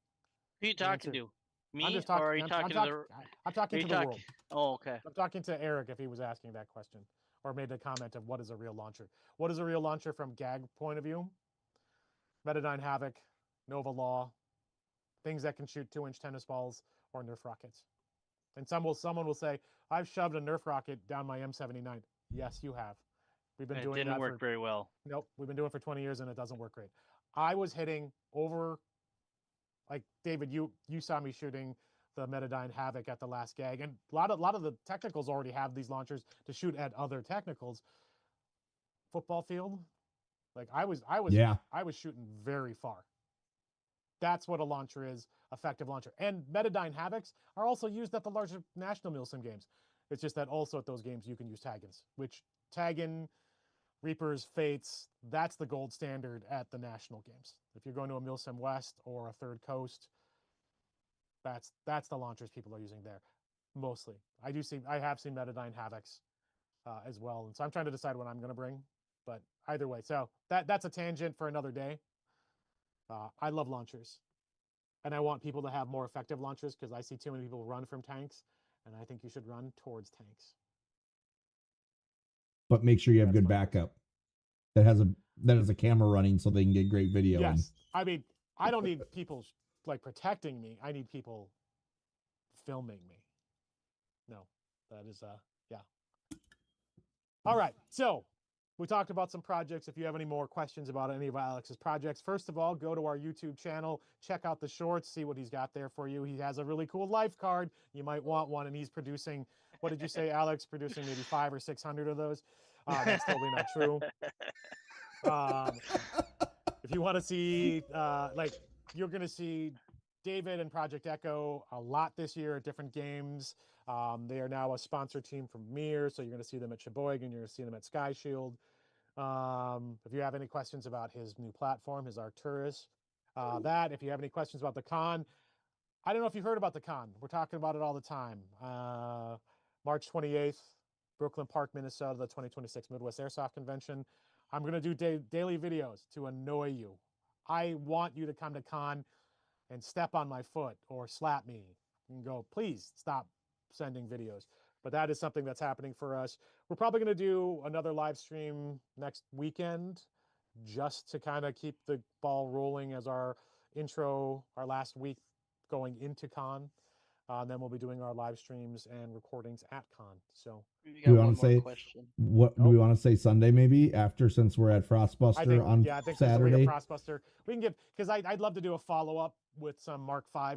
Who you talking Answer. to? I'm Me, just or are talking. you I'm talking to talking. the? I'm talking Are to you the talking? world. Oh, okay. I'm talking to Eric if he was asking that question or made the comment of what is a real launcher. What is a real launcher from GAG point of view? Metadyne Havoc, Nova Law, things that can shoot 2-inch tennis balls or Nerf rockets. And someone will say, I've shoved a Nerf rocket down my M79. Yes, you have. We've been It doing didn't that work very well. Nope, we've been doing it for 20 years and it doesn't work great. I was hitting over, like David, you saw me shooting the Metadyne Havoc at the last gag, and a lot of the technicals already have these launchers to shoot at other technicals. Football field, like I was shooting very far. That's what a launcher is, effective launcher. And Metadyne Havocs are also used at the larger national Milsim games. It's just that also at those games you can use tag-ins, which tag-in, Reapers, Fates, that's the gold standard at the national games. If you're going to a Milsim West or a Third Coast, that's the launchers people are using there, mostly. I have seen Metadyne Havocs as well, and so I'm trying to decide what I'm going to bring. But either way, so that's a tangent for another day. I love launchers, and I want people to have more effective launchers because I see too many people run from tanks, and I think you should run towards tanks. But make sure you have That's good my person. backup that has a camera running so they can get great video. Yes, I mean, I don't need people like protecting me. I need people filming me. No, that is yeah. All right, so we talked about some projects. If you have any more questions about any of Alex's projects, first of all, go to our YouTube channel, check out the shorts, see what he's got there for you. He has a really cool life card. You might want one, and he's producing, what did you say, Alex? Producing maybe 500 or 600 of those. That's totally not true. If you want to see, like, you're going to see David and Project Echo a lot this year at different games. They are now a sponsor team from Mir, so you're going to see them at Sheboygan, you're going to see them at Sky Shield. If you have any questions about his new platform, his Arcturus, if you have any questions about the con, I don't know if you've heard about the con. We're talking about it all the time. March 28th, Brooklyn Park, Minnesota, the 2026 Midwest Airsoft Convention. I'm going to do daily videos to annoy you. I want you to come to con and step on my foot or slap me and go, please stop sending videos. But that is something that's happening for us. We're probably going to do another live stream next weekend just to kind of keep the ball rolling as our last week going into con. And then we'll be doing our live streams and recordings at con. So We Do got you one wanna more say- question. What do we want to say Sunday maybe after, since we're at Frostbuster on I think Saturday? Frostbuster. We can give, because I'd love to do a follow up with some Mark V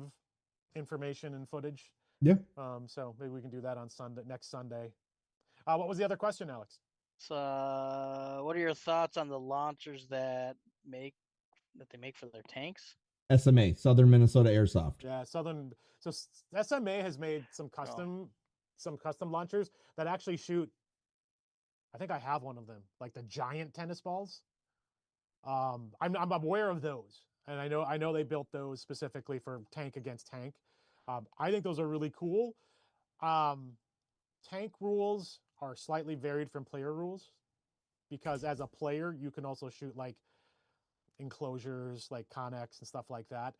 information and footage. Yeah. So maybe we can do that on next Sunday. What was the other question, Alex? So, what are your thoughts on the launchers that they make for their tanks? SMA, Southern Minnesota Airsoft. Yeah, SMA has made some custom launchers that actually shoot. I think I have one of them, like the giant tennis balls. I'm aware of those, and I know they built those specifically for tank against tank. I think those are really cool. Tank rules are slightly varied from player rules because as a player you can also shoot like enclosures like Connex and stuff like that.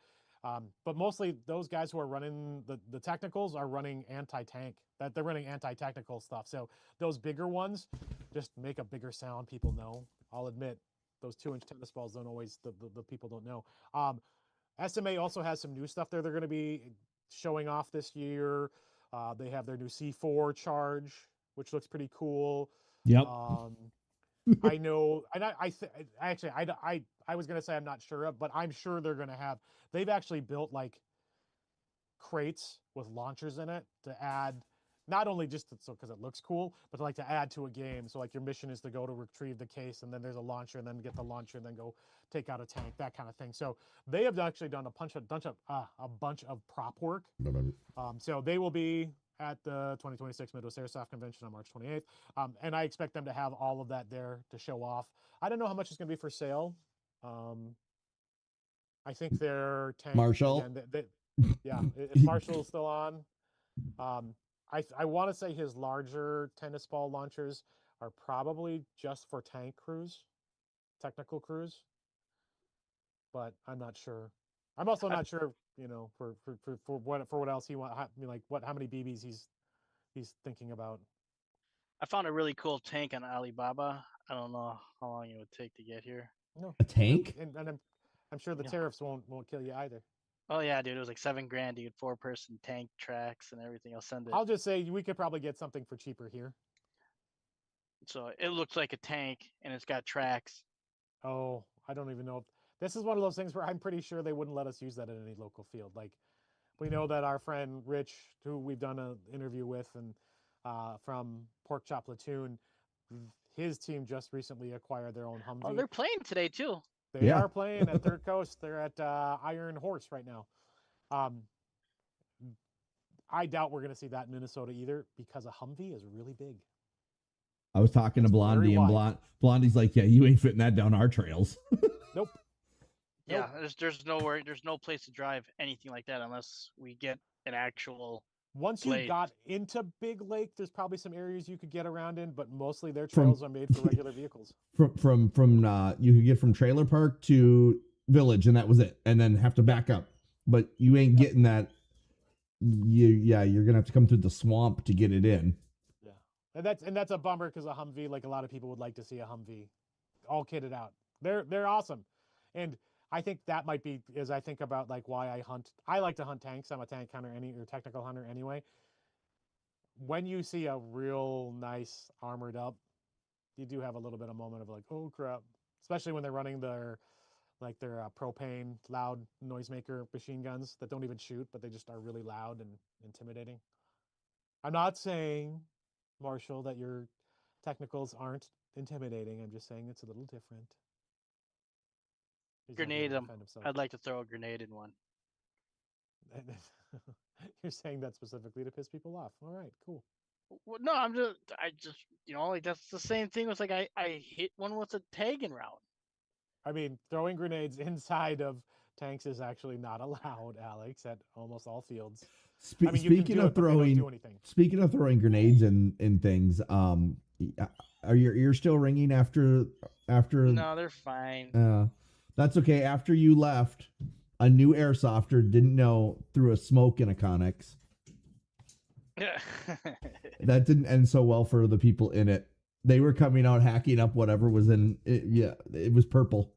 But mostly those guys who are running the technicals are running anti-tank. They're running anti-technical stuff. So those bigger ones just make a bigger sound. People know. I'll admit, those 2-inch tennis balls don't always the people don't know. SMA also has some new stuff there. They're going to be showing off this year. They have their new C4 charge, which looks pretty cool. Yep. I know, and I was gonna say I'm not sure of, but I'm sure they're gonna have. They've actually built like crates with launchers in it to add, not only just so because it looks cool, but like to add to a game. So like your mission is to go to retrieve the case, and then there's a launcher, and then get the launcher, and then go take out a tank, that kind of thing. So they have actually done a bunch of prop work. So they will be at the 2026 Midwest Airsoft Convention on March 28th. And I expect them to have all of that there to show off. I don't know how much it's going to be for sale. I think their tank, Marshall? again, yeah, if Marshall's still on. I want to say his larger tennis ball launchers are probably just for tank crews, technical crews, but I'm not sure. I'm also not sure, for what else he want. Like how many BBs he's thinking about. I found a really cool tank on Alibaba. I don't know how long it would take to get here. No, A tank? and I'm sure the Yeah. tariffs won't kill you either. Oh yeah, dude, it was like $7,000, dude, 4-person tank tracks and everything. I'll send it. I'll just say we could probably get something for cheaper here. So it looks like a tank and it's got tracks. Oh, I don't even know if this is one of those things where I'm pretty sure they wouldn't let us use that in any local field. Like we know that our friend Rich, who we've done an interview with, and from Pork Chop Platoon, his team just recently acquired their own Humvee. Oh, they're playing today too. They Yeah. are playing at Third Coast. They're at Iron Horse right now. I doubt we're going to see that in Minnesota either because a Humvee is really big. I was talking to It's Blondie, very and wide. Blondie's like, "Yeah, you ain't fitting that down our trails." Nope. Yeah, there's no place to drive anything like that unless we get an actual. Once you Blade. got into Big Lake, there's probably some areas you could get around in, but mostly their From- trails are made for regular vehicles. From you could get from trailer park to village, and that was it, and then have to back up. But you ain't getting that. You're gonna have to come through the swamp to get it in. Yeah, and that's a bummer because a Humvee, like a lot of people would like to see a Humvee, all kitted out. They're awesome, and I think that might be, as I think about like why I hunt. I like to hunt tanks. I'm a tank hunter, or technical hunter anyway. When you see a real nice armored up, you do have a little bit of moment of like, oh crap, especially when they're running their propane loud noisemaker machine guns that don't even shoot, but they just are really loud and intimidating. I'm not saying, Marshall, that your technicals aren't intimidating. I'm just saying it's a little different. He's not here to Grenade 'em. defend himself. I'd like to throw a grenade in one. You're saying that specifically to piss people off. All right, cool. Well, no, I just like that's the same thing with like I hit one with a tagging round. I mean, throwing grenades inside of tanks is actually not allowed, Alex, at almost all fields. I mean, you can Speaking do of it, but they don't throwing, do anything. speaking of throwing grenades and things, are your ears still ringing after? No, they're fine. That's okay. After you left, a new airsofter didn't know threw a smoke in a Connex. That didn't end so well for the people in it. They were coming out hacking up whatever was in it. Yeah, it was purple.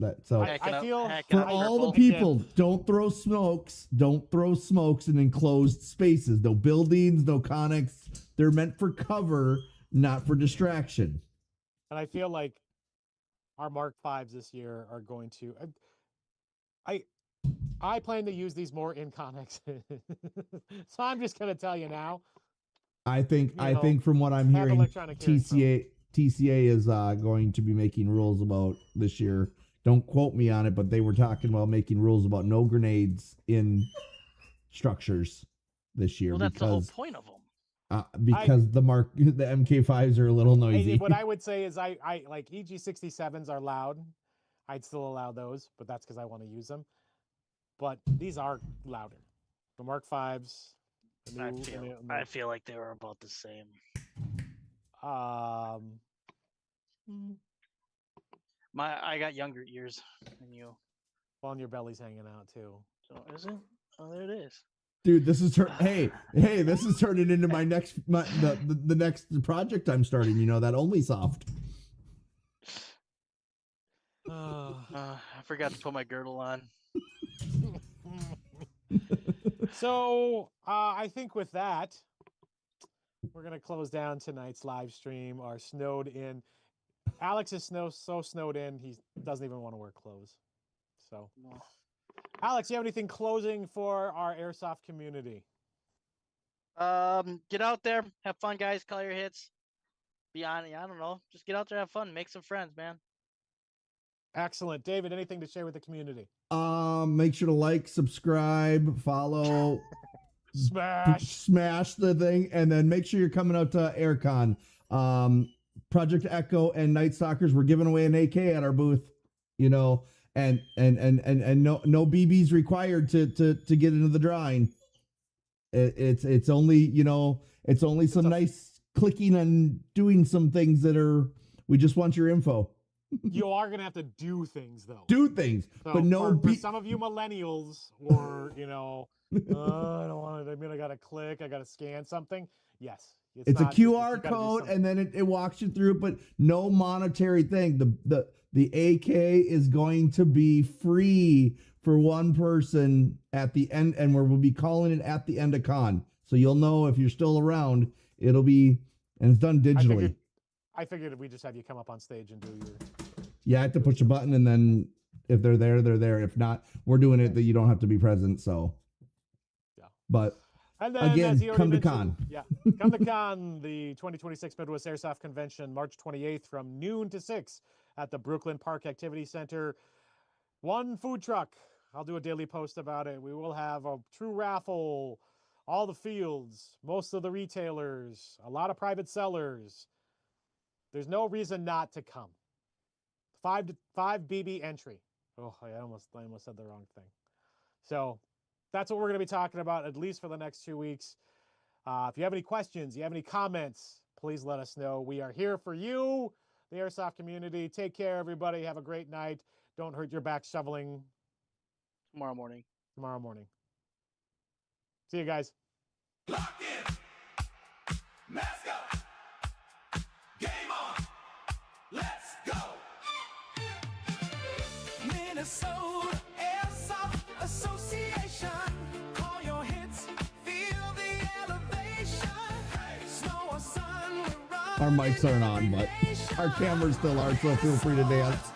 I feel for all the people, don't throw smokes. Don't throw smokes in enclosed spaces. No buildings, no Connex. They're meant for cover, not for distraction. And I feel like our Mark Vs this year are going to. I plan to use these more in Connex, so I'm just gonna tell you now. I think from what I'm have hearing, electronic hearing TCA is going to be making rules about this year. Don't quote me on it, but they were talking about making rules about no grenades in structures this year. Well, that's the whole point of them. Because the MK5s are a little noisy. What I would say is I like EG67s are loud. I'd still allow those, but that's because I want to use them. But these are louder. The Mark Vs. I feel like they were about the same. I got younger ears than you. Well, and your belly's hanging out too. So is it? Oh, there it is. Dude, this is this is turning into my next the next project I'm starting. You know, that OnlySoft. I forgot to put my girdle on. So I think with that, we're gonna close down tonight's live stream. Our snowed in. Alex is so snowed in he doesn't even want to wear clothes. So, Alex, you have anything closing for our airsoft community? Get out there, have fun, guys. Call your hits. Be on. I don't know. Just get out there, have fun, make some friends, man. Excellent, David. Anything to share with the community? Make sure to like, subscribe, follow, smash the thing, and then make sure you're coming out to AirCon. Project Echo and Night Stalkers, we're giving away an AK at our booth, you know, and no BBs required to get into the drawing. It's only, you know, it's only some nice clicking and doing some things that are, we just want your info. You are gonna have to do things though. Do things, so but no. For some of you millennials, or you know, I don't want to. I mean, I gotta click. I gotta scan something. Yes, it's a QR code, and then it walks you through. But no monetary thing. The AK is going to be free for one person at the end, and we'll be calling it at the end of con. So you'll know if you're still around. It'll be, and it's done digitally. I figured we just have you come up on stage and do your. Yeah, I have to push a button, and then if they're there, they're there. If not, we're doing it that you don't have to be present. So, yeah. But and then, again, come to con. Yeah, come to con, the 2026 Midwest Airsoft Convention, March 28th from noon to 6 at the Brooklyn Park Activity Center. One food truck. I'll do a daily post about it. We will have a true raffle, all the fields, most of the retailers, a lot of private sellers. There's no reason not to come. 5 BB entry. Oh, I almost said the wrong thing. So that's what we're going to be talking about at least for the next 2 weeks. If you have any questions, you have any comments, please let us know. We are here for you, the airsoft community. Take care, everybody. Have a great night. Don't hurt your back shoveling Tomorrow morning. See you guys. Lock in. Mask up. Game on. Let's go. Minnesota Airsoft Association. Call your hits. Feel the elevation. Snow or sun, we run. Our mics aren't on, but our cameras still are, so feel free to dance.